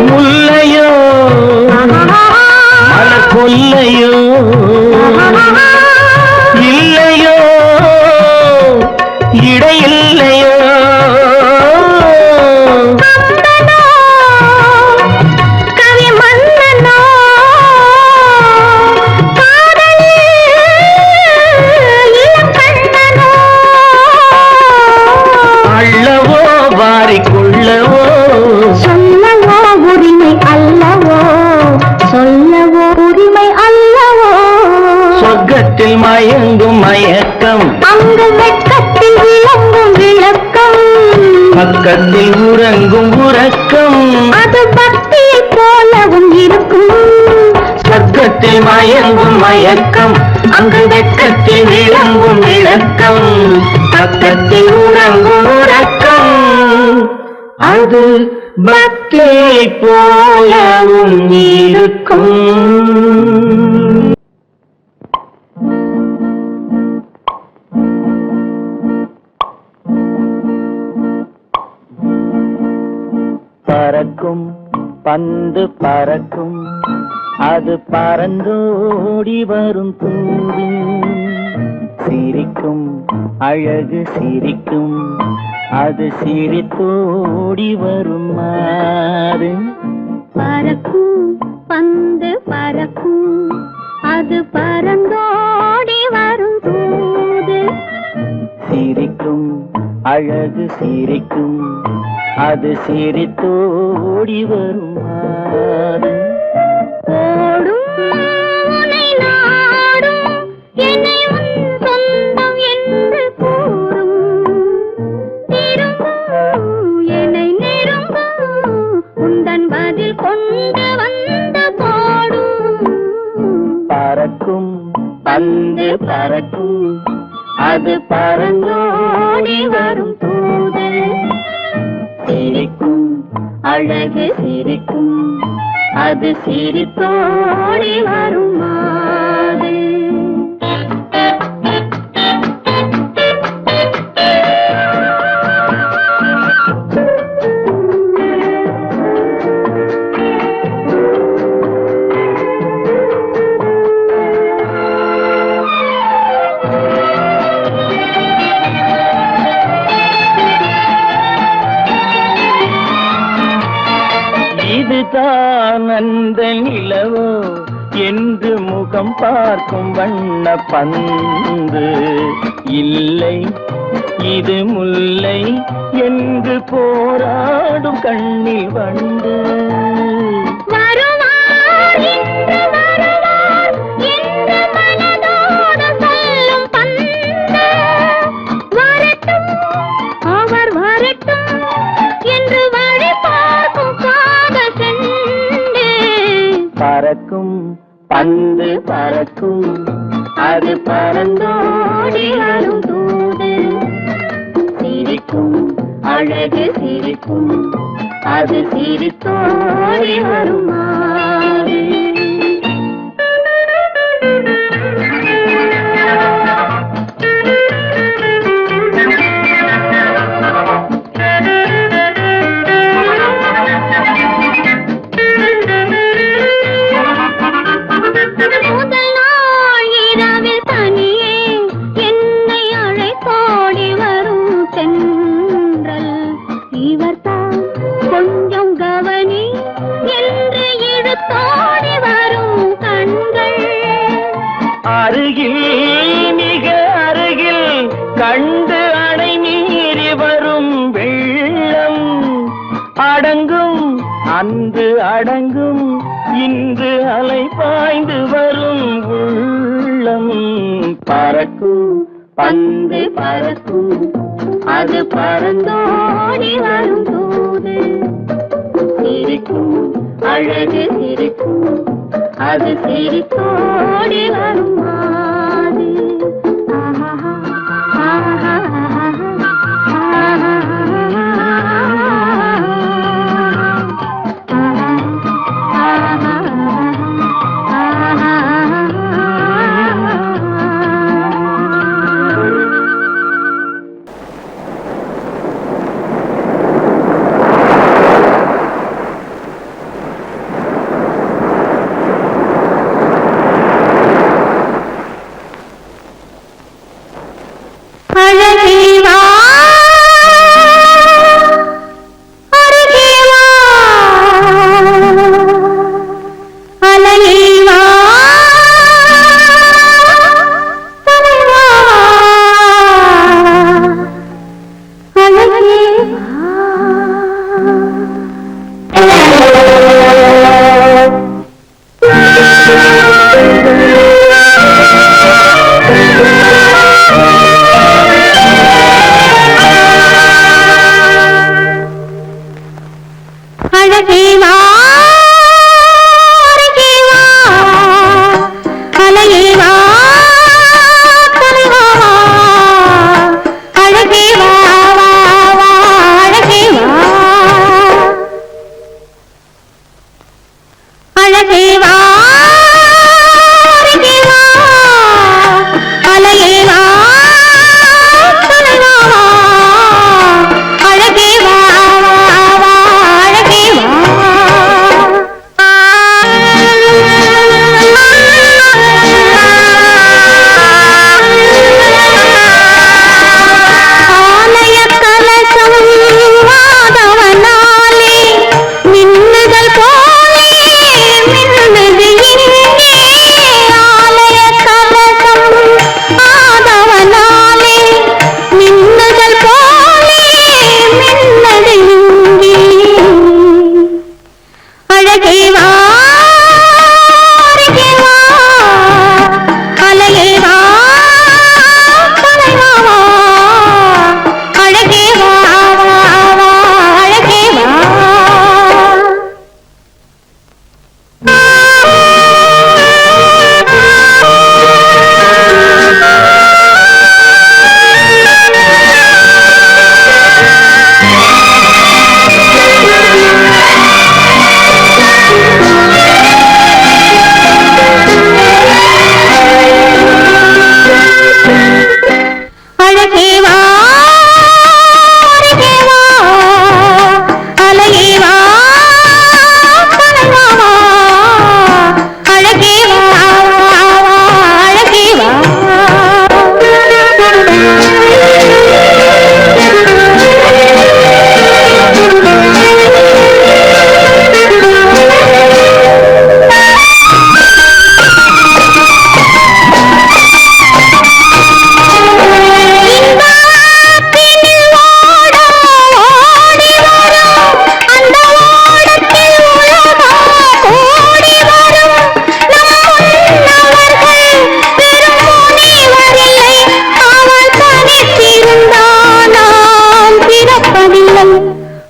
Speaker 2: முல்லையோ மலர் கொல்லையோ இல்லையோ இடையில்லையோ
Speaker 4: கவி மன்னனோ இளக்கண்ணனோ
Speaker 2: அள்ளவோ வாரிக்கொள்ளவோ
Speaker 4: சொல்லவோ உரிமை அல்லவோ, சொல்லவோ உரிமை அல்லவோ.
Speaker 2: சொர்க்கத்தில் மயங்கும் மயக்கம்,
Speaker 4: அங்கு வெட்கத்தில் விளங்கும் விளக்கம்.
Speaker 2: பக்கத்தில் உறங்கும் உறக்கம்.
Speaker 4: அது பக்தி போலவும் இருக்கும்.
Speaker 2: சொர்க்கத்தில் மயங்கும் மயக்கம், அங்கு வெட்கத்தில் விளங்கும் விளக்கம். பக்கத்தில் உறங்கும் உறக்கம். அது பக்தி போலவும் இருக்கும். பறக்கும் பந்து பறக்கும், அது பறந்தோடி வரும் தூது. சிரிக்கும் அழகு சிரிக்கும், அது சிரித்தோடி வரும் மாறு.
Speaker 4: பறக்கும் பந்து பறக்கும், அது பறந்தோடி வரும் தூது.
Speaker 2: சிரிக்கும் அழகு சிரிக்கும், அது சிரித்தோடி வரும் மாறு.
Speaker 4: ஓடும் உன்னை நாடும், என்னை உன் சொந்தம் என்று கூறும். திரும்பும் என்னை நெருங்கும், உந்தன் பதில் கொண்டு வந்து போடும்.
Speaker 2: பறக்கும் பந்து பறக்கும், அது பறந்தோடி வரும் தூது. சிரிக்கும் அழகு சிரிக்கும், அது சிரித்தோடி வரும் மாது. இதுதான் அந்த நிலவோ என்று முகம் பார்க்கும் வண்ண பந்து. இல்லை இது முல்லை என்று போராடும் கண்ணில் வண்டு.
Speaker 4: வருவார் இன்று வருவார் என்று மனதோடு சொல்லும் பந்து. வரட்டும்
Speaker 3: பந்து பறக்கும் அது பறந்தோடி வரும் தூது சிரிக்கும் அழகு சிரிக்கும் அது சிரித்தோடி வரும் மாறு அருகில் மிக அருகில் கண்டு அணை மீறி வரும் வெள்ளம் அடங்கும் அன்று அடங்கும் இன்று அலை பாய்ந்து வரும் உள்ளம் பறக்கும் பந்து பறக்கும் அது பறந்தோடி வரும் தூது சிரிக்கும் அழகு சிரிக்கும் அது சிரித்தோடி வரும் மாது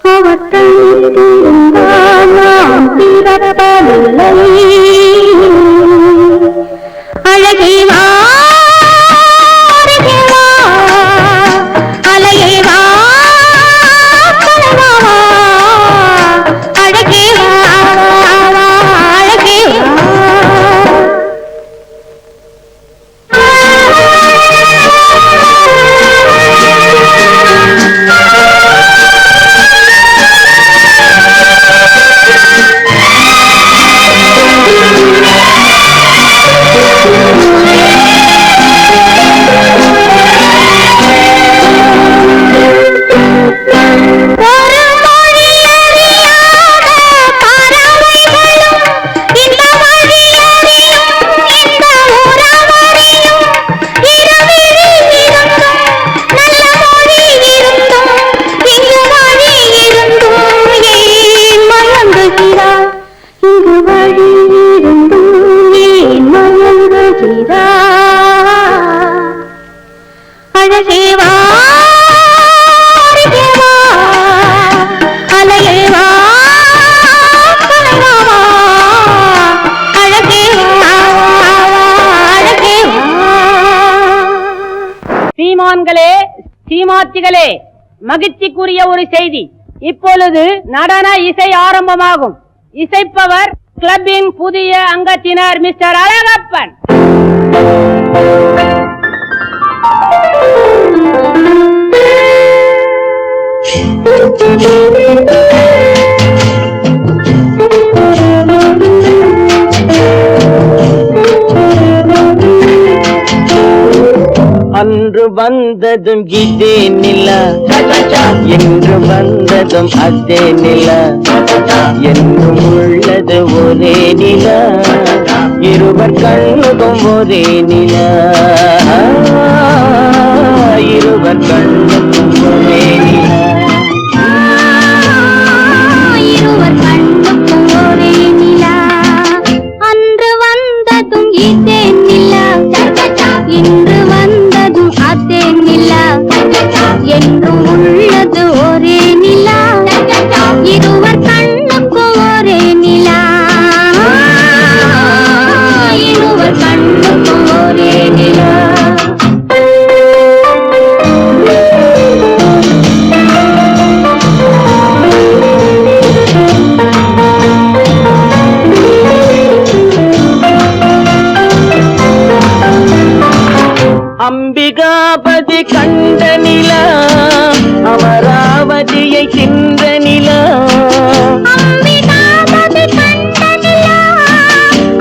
Speaker 4: அவற்றை நாம் பிறப்பதில்லை
Speaker 5: சினிமாத்திகளே, மகிழ்ச்சிக்குரிய ஒரு செய்தி. இப்பொழுது நடன இசை ஆரம்பமாகும். இசைப்பவர் கிளப்பின் புதிய அங்கத்தினர் மிஸ்டர் அழகப்பன்.
Speaker 3: அன்று வந்ததும் இதே நிலா, என்று வந்ததும் அதே நிலா, என்றும் உள்ளது ஒரே நிலா, இருவர் கண்ணுக்கும் ஒரே நிலா, இருவர் கண்ணுக்கும் ஒரே நிலா,
Speaker 4: இருவர் கண்ணுக்கும் ஒரே நிலா. அன்று வந்ததும் இதே நிலா, இன்று வந்ததும் அதே நிலா, என்றும் உள்ளது ஒரே நிலா, இருவர் கண்ணுக்கும் ஒரே நிலா, இருவர் கண்ணுக்கும் ஒரே நிலா.
Speaker 3: அம்பிகாபதி கண்ட நிலா, அமராவதியை தின்ற நிலா,
Speaker 4: அம்பிகாபதி கண்ட நிலா,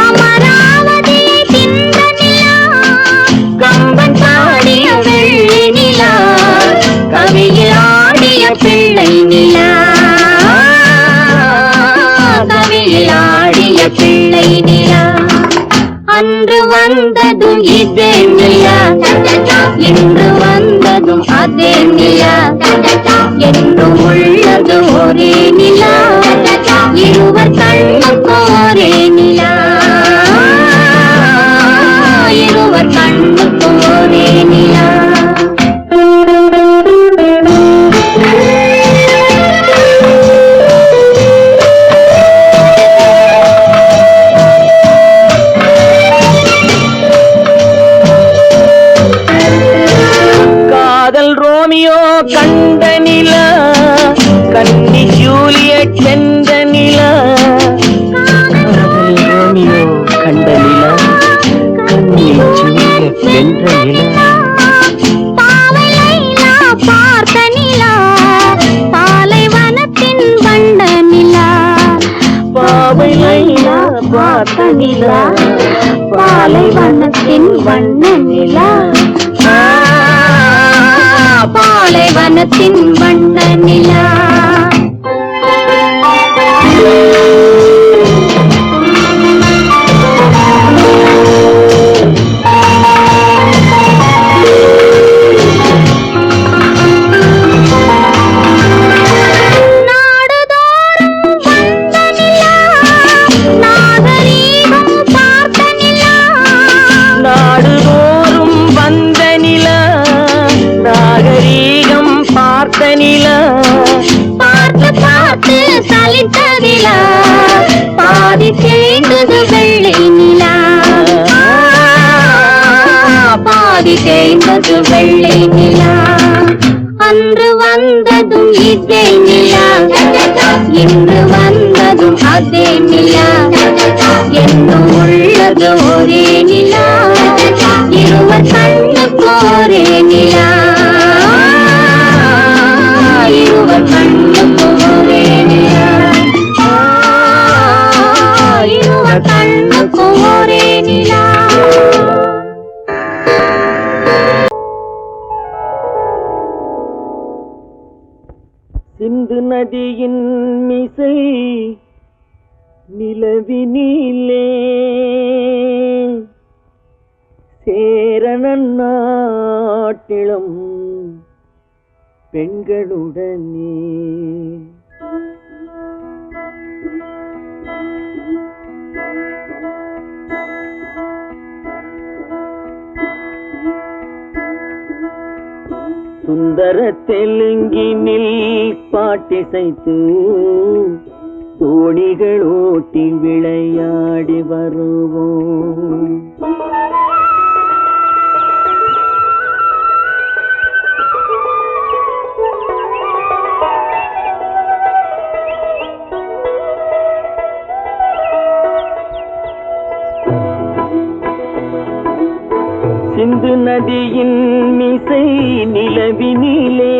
Speaker 4: அமராவதியை தின்ற நிலா, கம்பன் பாடிய வெள்ளி நிலா, கவியில் ஆடிய பிள்ளை நிலா, கவியில் ஆடிய பிள்ளை நிலா. அன்று வந்ததும் இதே நிலா, இன்று வந்ததும் அதே நிலா, என்றும் உள்ளது ஒரே நிலா, இருவர் கண்ணுக்கும் ஒரே நிலா, இருவர் கண்ணுக்கும் ஒரே நிலா.
Speaker 3: ரோமியோ கண்ட நிலா, கன்னி ஜூலியட் சென்ற நிலா, காதல் ரோமியோ கண்ட நிலா, கன்னி ஜூலியட் சென்ற நிலா,
Speaker 4: பாவை லைலா பார்த்த நிலா, பாலைவனத்தின் வண்ண நிலா,
Speaker 3: பாவை லைலா பார்த்த நிலா,
Speaker 4: பாலைவனத்தின் வண்ண நிலா, பாலைவனத்தின் வண்ண நிலா. பார்த்து பார்த்து சலித்த நிலா, பாதி தேய்ந்தது வெள்ளை நிலா, பாதி தேய்ந்தது வெள்ளை நிலா. அன்று வந்ததும் இதே நிலா, இன்று வந்ததும் அதே நிலா, என்னும் உள்ளது ஒரே நிலா, இருவர் கண்ணுக்கு ஒரே நிலா, இருவர் கண்ணுக்கு ஒரே நிலா, இருவர் கண்ணுக்கு ஒரே நிலா.
Speaker 3: சிந்து நதியின் மிசை நிலவினிலே சேரணன் நாட்டிலும் பெண்களுடனே சுந்தர தெலுங்கினில் பாட்டிசைத்து தோணிகள் ஓட்டி விளையாடி வருவோம். சிந்து நதியின் மிசை நிலவினிலே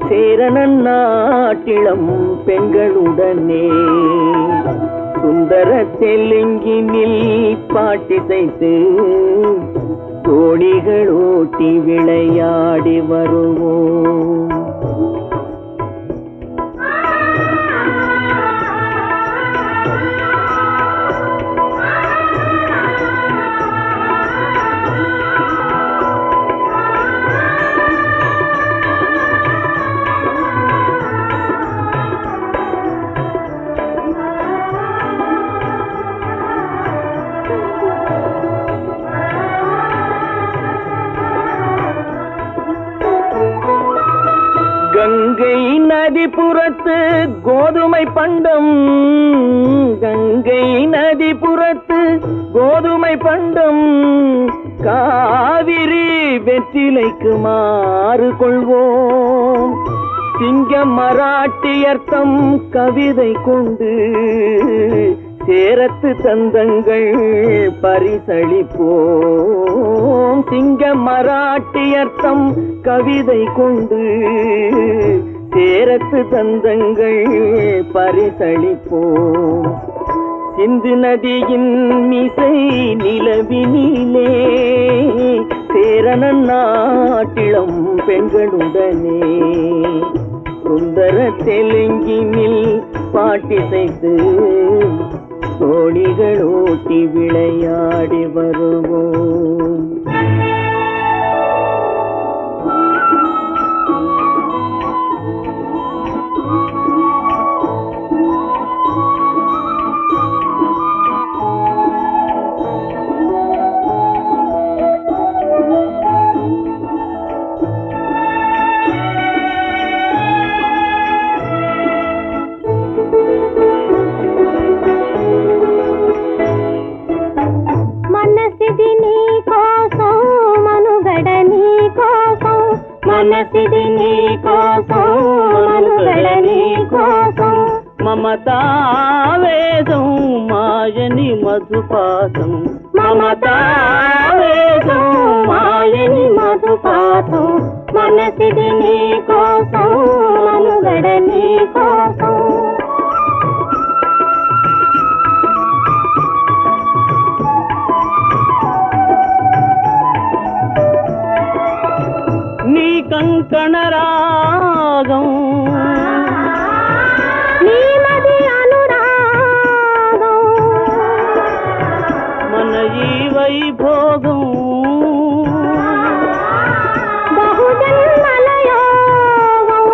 Speaker 3: சேரணன் நாட்டிளம் பெண்களுடனே சுந்தர தெலுங்கினில் பாட்டிசைத்து தோணிகள் ஓட்டி விளையாடி வருவோம். கங்கை நதிபுறத்து கோதுமை பண்டம், கங்கை நதிபுறத்து கோதுமை பண்டம், காவிரி வெற்றிலைக்கு மாறு கொள்வோம். சிங்கம் மராட்டியர்த்தம் கவிதை கொண்டு சேரத்து தந்தங்கள் பரிசளிப்போம். சிங்கம் மராட்டியர்த்தம் கவிதை கொண்டு சேரத்து தந்தங்கள் பரிசளிப்போம். சிந்து நதியின் மிசை நிலவினிலே சேரணன் நாட்டிளம் பெண்களுடனே சுந்தர தெலுங்கினில் பாட்டிசைத்து தோணிகள் ஓட்டி விளையாடி வருவோம்.
Speaker 4: మనసిది నీ కోసం మనుగడ నీ కోసం
Speaker 3: మమతావేదం మాయని మధుపాసం,
Speaker 4: మమతావేదం మాయని మధుపాసం మనసిది నీ కోసం మనుగడ నీ కోసం.
Speaker 3: నీ కంకణ రాగం
Speaker 4: నీ మది అనురాగం
Speaker 3: మన ఈ వైభోగం
Speaker 4: బహుజన్మల యోగం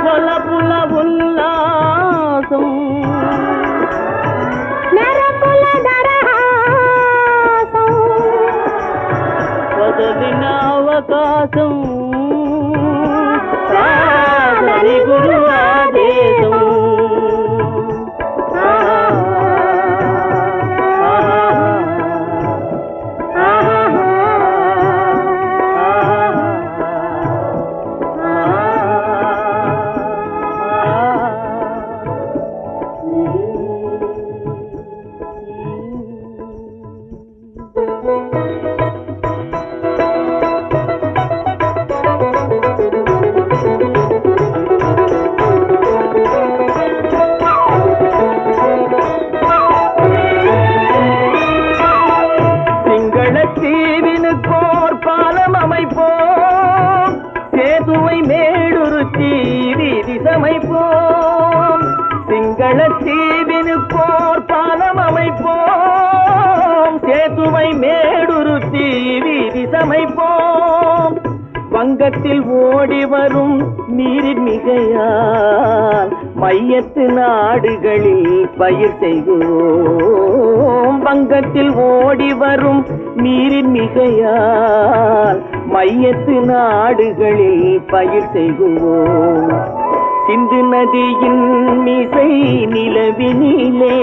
Speaker 3: వలపుల ఉల్లాసం
Speaker 4: మెరపుల దరహాసం
Speaker 3: వదలిన అవకాశం కాదని గురు ఆదేశం. சிங்களத்தீவினுக்கோர் பாலம் அமைப்போம், சேதுவை மேடுருத்தி வீதி சமைப்போம். சிங்களத்தீவினுக்கோர் பாலம் அமைப்போம், சேதுவை மேடுருத்தி வீதி சமைப்போம். வங்கத்தில் ஓடி வரும் நீரின் மிகையால் மையத்து நாடுகளில் பயிர் செய்வோம். வங்கத்தில் ஓடி வரும் நீரின் மிகையால் மையத்து நாடுகளில் பயிர் செய்வோம். சிந்து நதியின் மிசை நிலவினிலே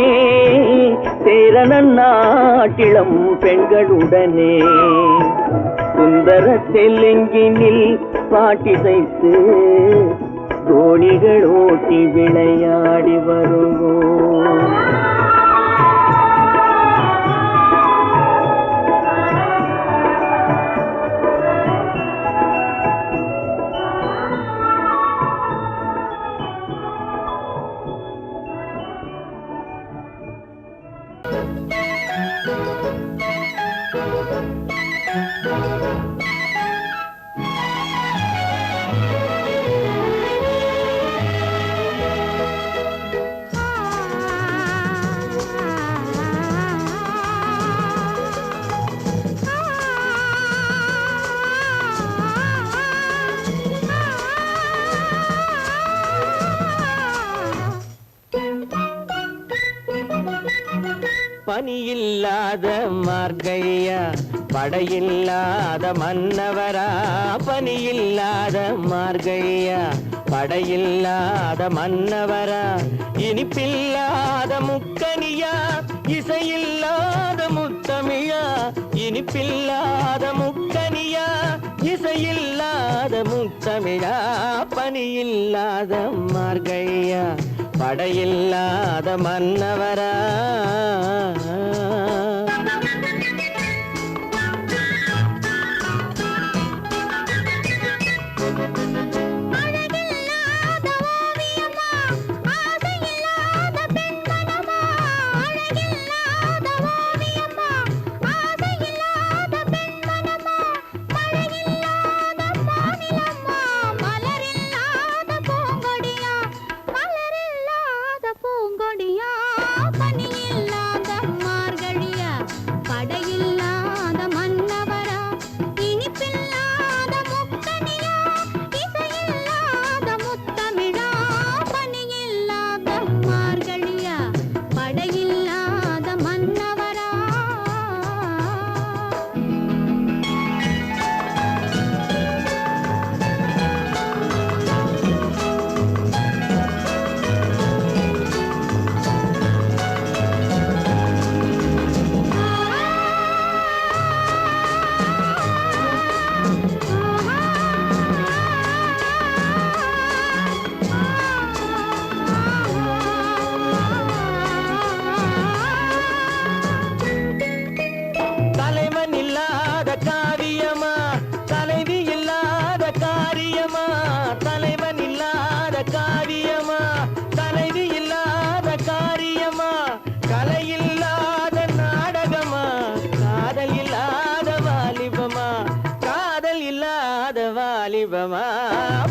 Speaker 3: சேரணன் நாட்டிளம் பெண்களுடனே சுந்தர தெலுங்கினில் பாட்டிசைத்து தோணிகள் ஓட்டி விளையாடி வருவோம். பனியில்லாத மார்கழியா படையில்லாத மன்னவரா பனியில்லாத மார்கழியா படையில்லாத மன்னவரா இனிப்பில்லாத முக்கனியா இசையில்லாத முத்தமிழா இனிப்பில்லாத முக்கனியா இசையில்லாத முத்தமிழா பனியில்லாத மார்கழியா படையில்லாத மன்னவரா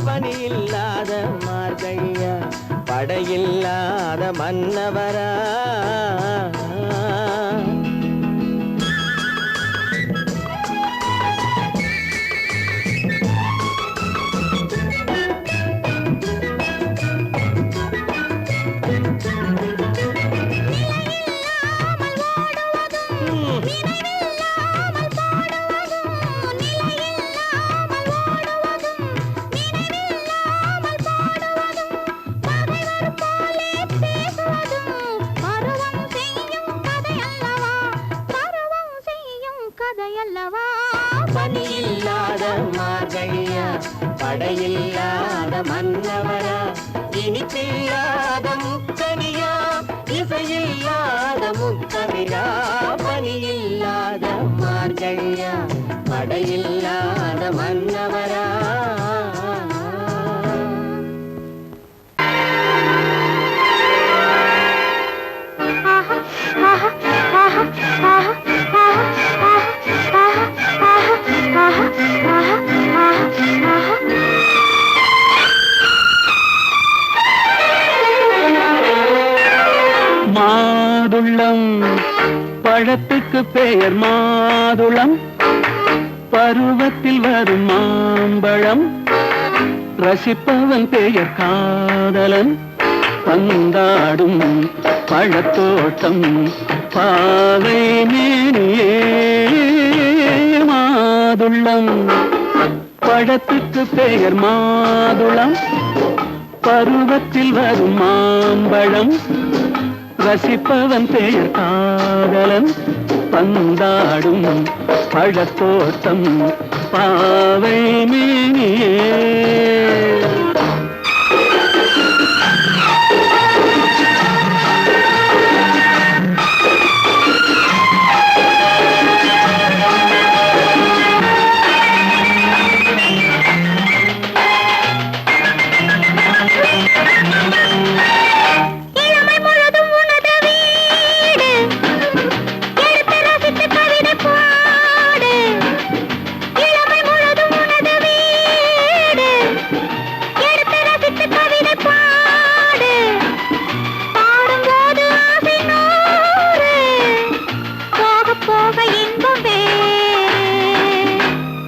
Speaker 3: பனியில்லாத மார்கழியா படையில்லாத மன்னவரா பனியில்லாத மார்கழியா படையில்லாத மன்னவரா இனிப்பில்லாத முக்கனியா இசையில்லாத முத்தமிழா பனியில்லாத மார்கழியா படையில்லாத மன்னவரா மாதுளம் பழத்துக்கு பெயர் மாதுளம் பருவத்தில் வரும் மாம்பழம் ரசிப்பவன் பெயர் காதலன் பந்தாடும் பழத்தோட்டம் பாவை மேனியே மாதுளம் பழத்துக்கு பெயர் மாதுளம் பருவத்தில் வரும் மாம்பழம் ரசிப்பவன் பெயர் காதலன் பந்தாடும் பழத்தோட்டம் பாவை மேனியே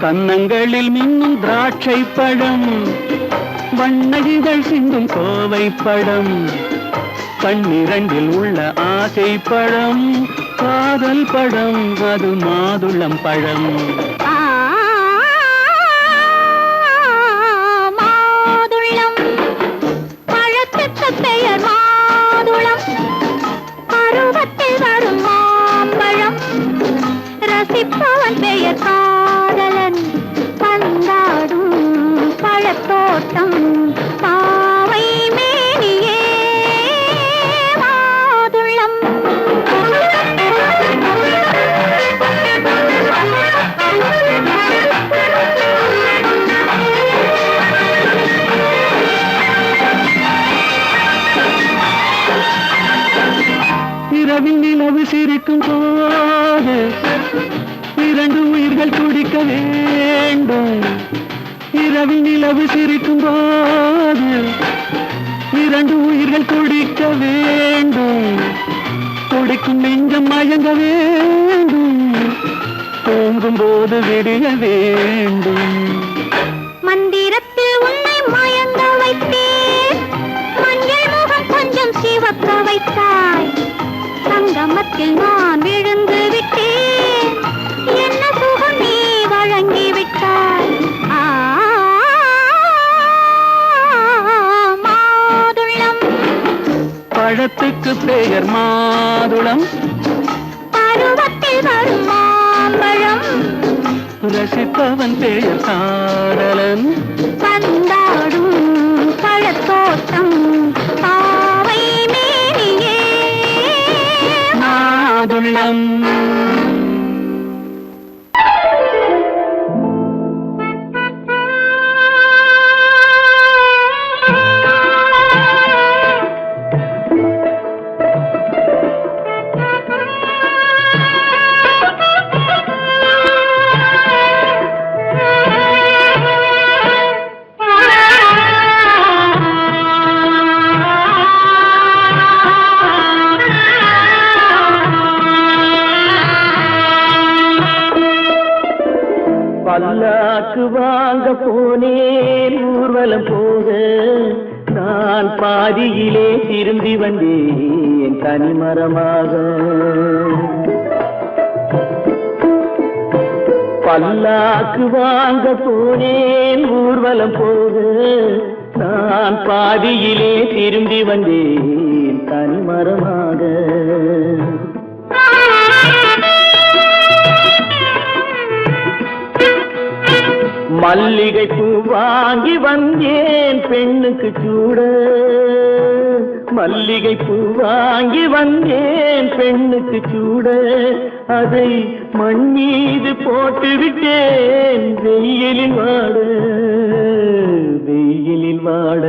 Speaker 3: கன்னங்களில் மின்னும் திராட்சை பழம் வண்ணகிகள் சிந்தும் கோவை பழம் கண்ணிரண்டில் உள்ள ஆசை பழம் காதல் பழம் அது மாதுளம் பழம்.
Speaker 4: மாதுளம் பழத்துக்கு பெயர் மாதுளம், பருவத்தில் வரும் மாம்பழம், ரசிப்பவன் பெயர் காதலன், பந்தாடும் பழத்தோட்டம் பாவை மேனியே மாதுளம்.
Speaker 3: இரவில் நிலவு சிரிக்கும் போது இரண்டு உயிர்கள் துடிக்க வேண்டும். இரவில் நிலவு சிரிக்கும் போது இரண்டு உயிர்கள் துடிக்க வேண்டும். துடிக்கும் நெஞ்சம் மயங்க வேண்டும், தூங்கும் போது விடிய வேண்டும்.
Speaker 4: மந்திரத்தில் உன்னை மயங்க வைத்தேன், மஞ்சள் முகம் கொஞ்சம் சிவக்க வைத்தாய், சங்கமத்தில் நான் விழுந்து விட்டேன், என்ன சுகம் நீ வழங்கி விட்டாய். மாதுளம்
Speaker 3: பழத்துக்கு பெயர் மாதுளம்,
Speaker 4: பருவத்தில் வரும் மாம்பழம்,
Speaker 3: ரசிப்பவன் பெயர் காதலன்,
Speaker 4: பந்தாடும் பழத்தோட்டம் பாவை மேனியே
Speaker 3: மாதுளம். பல்லாக்கு வாங்க போனேன் ஊர்வலம் போக, நான் பாதியிலே திரும்பி வந்தேன் தனிமரமாக. பல்லாக்கு வாங்க போனேன் ஊர்வலம் போக, நான் பாதியிலே திரும்பி வந்தேன் தனிமரமாக. மல்லிகை பூ வாங்கி வந்தேன் பெண்ணுக்கு சூட, மல்லிகை பூ வாங்கி வந்தேன் பெண்ணுக்கு சூட, அதை மண் மீது போட்டு விட்டேன் வெயிலில் வாட, வெயிலில் வாட.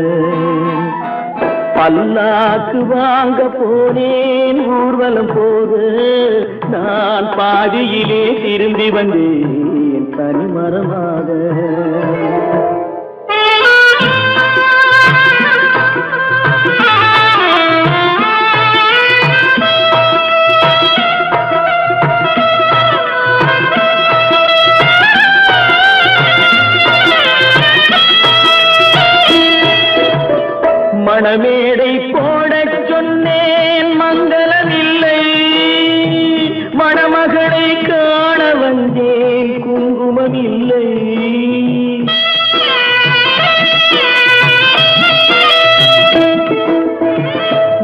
Speaker 3: பல்லாக்கு வாங்க போனேன் ஊர்வலம் போக, நான் பாதியிலே திரும்பி வந்தேன் தனிமரமாக. மணமேடை போடச் சொன்னேன் மங்களமில்லை, மணமகளை காண வந்தேன் குங்குமமில்லை.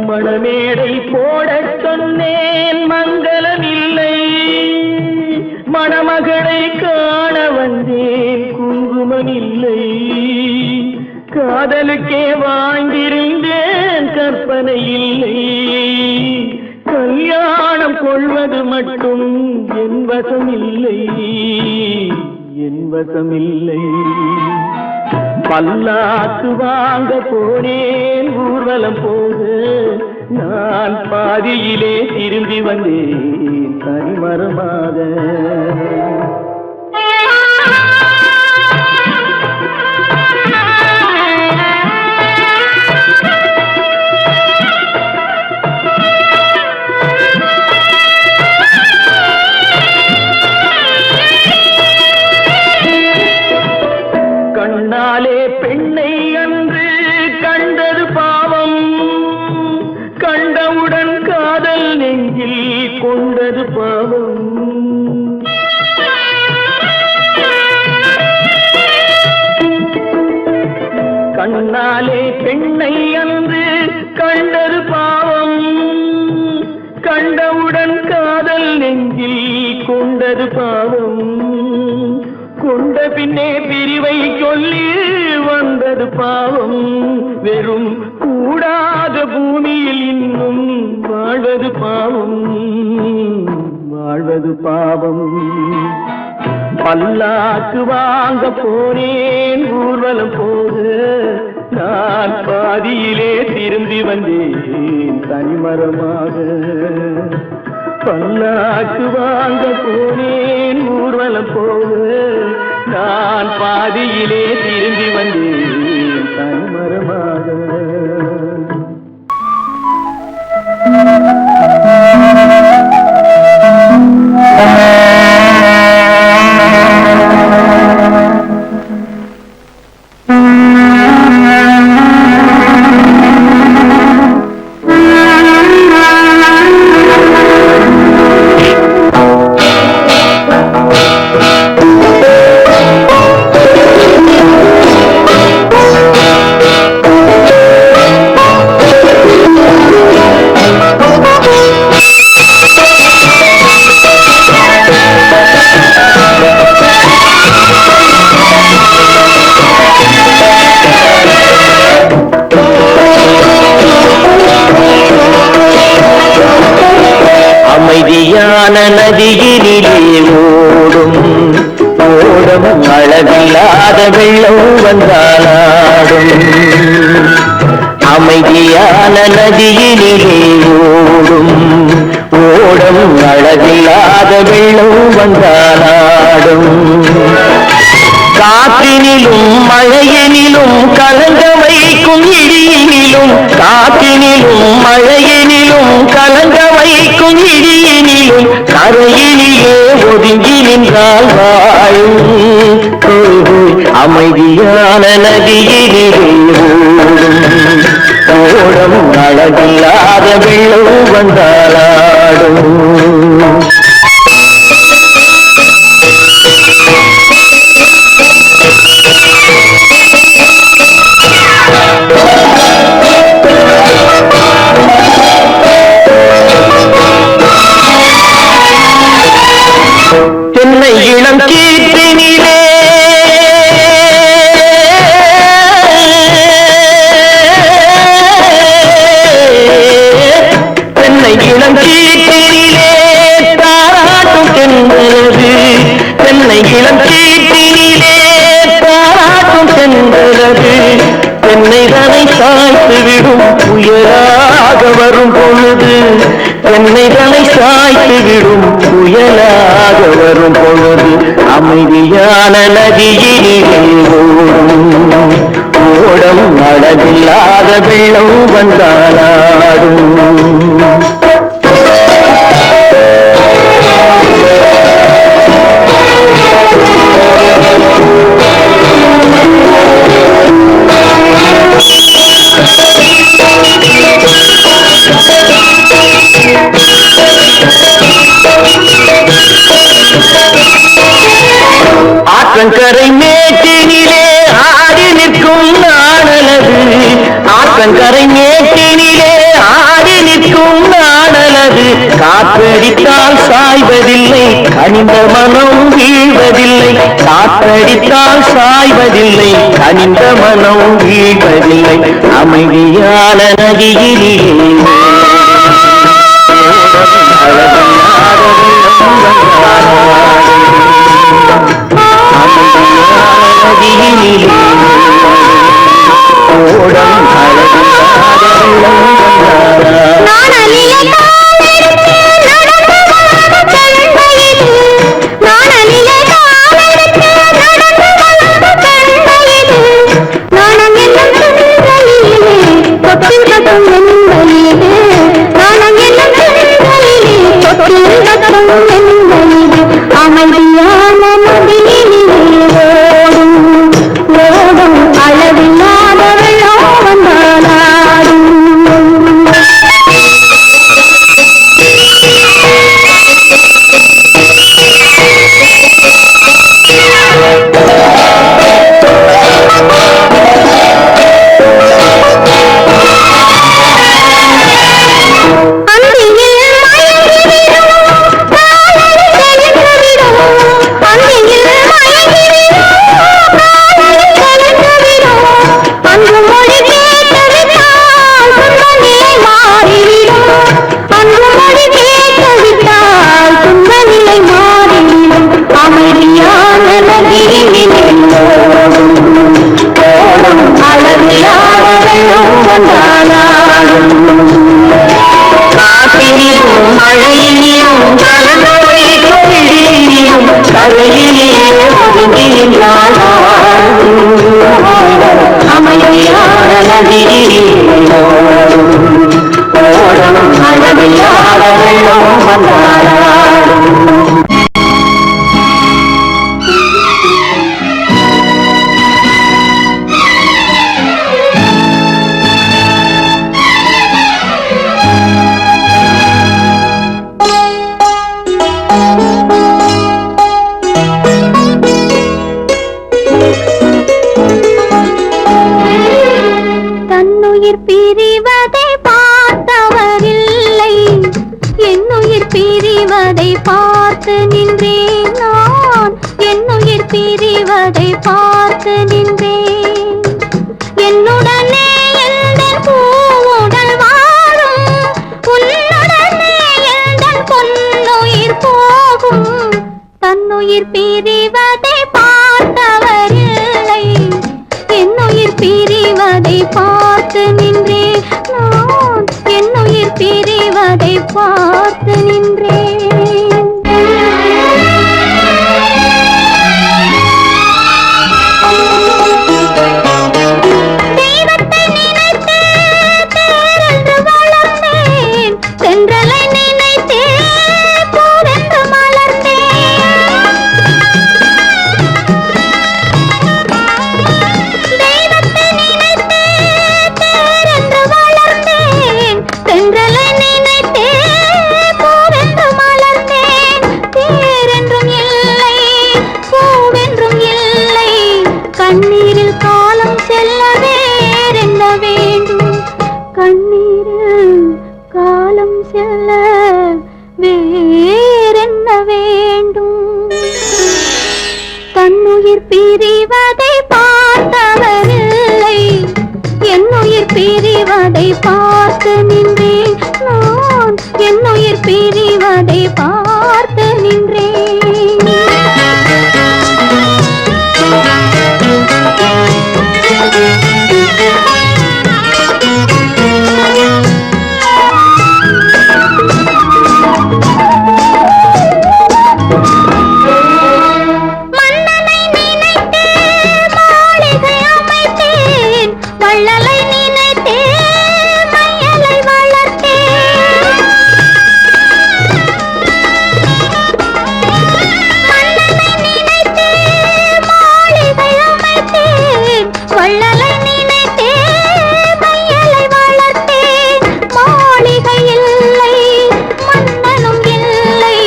Speaker 3: மணமேடை போடச் சொன்னேன் மங்களமில்லை, மணமகளை காண வந்தேன் குங்குமமில்லை. காதலுக்கே வாழ்ந்திருந்தேன் கற்பனை இல்லை, கல்யாணம் கொள்வது மட்டும் என் வசமில்லை, என் வசமில்லை. பல்லாக்கு வாங்க போனேன் ஊர்வலம் போக, நான் பாதியிலே திரும்பி வந்தேன் தனிமரமாக. கண்ணாலே பெண்ணை அன்று கண்டது பாவம், கண்டவுடன் காதல் நெஞ்சில் கொண்டது
Speaker 2: பாவம் கொண்ட பின்னே பிரிவை சொல்லி வந்தது பாவம் வெறும் கூடாத பூமியில் இன்னும் வாழ்வது பாவம் வாழ்வது பாவம் பல்லாக்கு வாங்க போனேன் ஊர்வலம் போது நான் பாதியிலே திரும்பி வந்தேன் தனிமரமாக பல்லாக்கு வாங்க போனேன் ஊர்வலம் போது நான் பாதியிலே திரும்பி வந்தேன் தனிமரமாக நதியினிலே ஓடும் ஓடும் அளவில்லாத வெள்ளம் வந்தாலாடும் அமைதியான நதியினிலே ஓடும் ஓடும் அளவில்லாத வெள்ளம் வந்தாலாடும் காற்றினிலும் மழையினிலும் கலங்க வைக்கும் இடியினிலும் காற்றினிலும் மழையினிலும் கலங்க வைக்கும் இடியினிலும் கரையினிலே ஒதுங்கி நின்றால் வாழும் அமைதியான நதியினிலே ஓடும் அழகில்லாத வெள்ளம் வந்தாலாடும் தென்னை இளம் கீற்றினிலே தென்னை இளம் கீற்றினிலே தாராட்டும் தென்றலது தென்னை இளம் கீற்றினிலே தாராட்டும் தென்றலது தென்னைதனை சாய்த்து விடும் புயலாக வரும் பொழுது தென்னைதனை சாய்த்து விடும் புயலாக வரும் பொழுது அமைதியான நதியினிலே ஓடும் அழகில்லாத வெள்ளம் வந்தாலாடும் ஆற்றங்கரை மேட்டினிலே ஆடி நிற்கும் நாணலது ஆற்றங்கரை மேட்டினிலே ஆடி நிற்கும் நாணலது காற்றடித்தால் சாய்வதில்லை கனிந்த மனம் வீழ்வதில்லை காற்றடித்தால் சாய்வதில்லை கனிந்த மனம் வீழ்வதில்லை அமைதியான நதியிலே காற்றிலும் மழையிலும் கலந்தவை கொள்ளியும் கரையிலே ஒதுங்கினாள் அமைதியான நதியிலோ ஓடும் அளவில்லாத வெள்ளம் வந்தாடும்.
Speaker 4: தன்னுயிர் பிரிவதை பார்த்தவரில்லை, என்னுயிர் பிரிவதை பார்த்து நின்றேன் நான், என்னுயிர் பிரிவதை பார்த்து நின்றேன். என்னுடனே எந்தன் பூவுடல் வாழும், உன்னுடனே எந்தன் பொன்னுயிர் போகும். தன்னுயிர் பிரிவதை பார்த்தவரில்லை, என்னுயிர் பிரிவதை பார்த்து நின்றேன் நான், என்னுயிர் பிரிவதை பார்த்து நின்றேன். தெய்வத்தை நினைத்தே தேரென்று வளர்ந்தேன், தென்றலை நினைத்தே பூவென்று மலர்ந்தேன். தெய்வத்தை நினைத்தே தேரென்று வளர்ந்தேன், தென்றலை நினைத்தே பூவென்று மலர்ந்தேன். தேரென்றும் இல்லை, பூவென்றும் இல்லை, கண்ணீரில் காலம் செல்ல வேறென்ன வேண்டும், கண்ணீரில் காலம் செல்ல வேறென்ன வேண்டும். தன்னுயிர் பிரிவதை பார்த்தவரில்லை, என்னுயிர் பிரிவதை பார்த்து நின்றேன் நான், என்னுயிர் பிரிவதை பார்த்து நின்றேன். மன்னனை நினைத்தே மாளிகை அமைத்தேன், வள்ளலை நினைத்தே மையலை வளர்த்தேன். மன்னனை நினைத்தே மாளிகை அமைத்தேன், வள்ளலை நினைத்தே மையலை வளர்த்தேன். மாளிகை இல்லை, மன்னனும் இல்லை,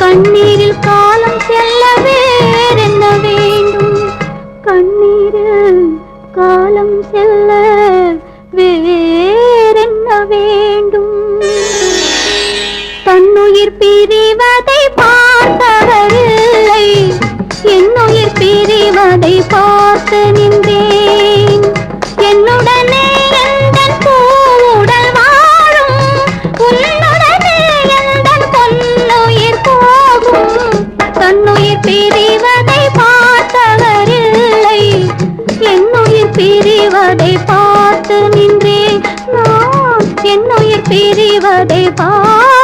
Speaker 4: கண்ணீரில் காலம் செல்ல வேறென்ன வேண்டும், கண்ணீரில் காலம் செல்ல வேறென்ன வேண்டும். தன்னுயிர் பிரிவதை பார்த்தவரில்லை, என்னுயிர் பிரிவதை பார்த்து நின்றேன். என்னுடனே எந்தன் பூவுடல் வாழும், உன்னுடனே எந்தன் பொன்னுயிர் போகும். தன்னுயிர் பிரிவதை பார்த்தவரில்லை, என்னுயிர் பிரிவதை பார்த்து நின்றேன் நான், என்னுயிர் பிரிவதை பார்த்து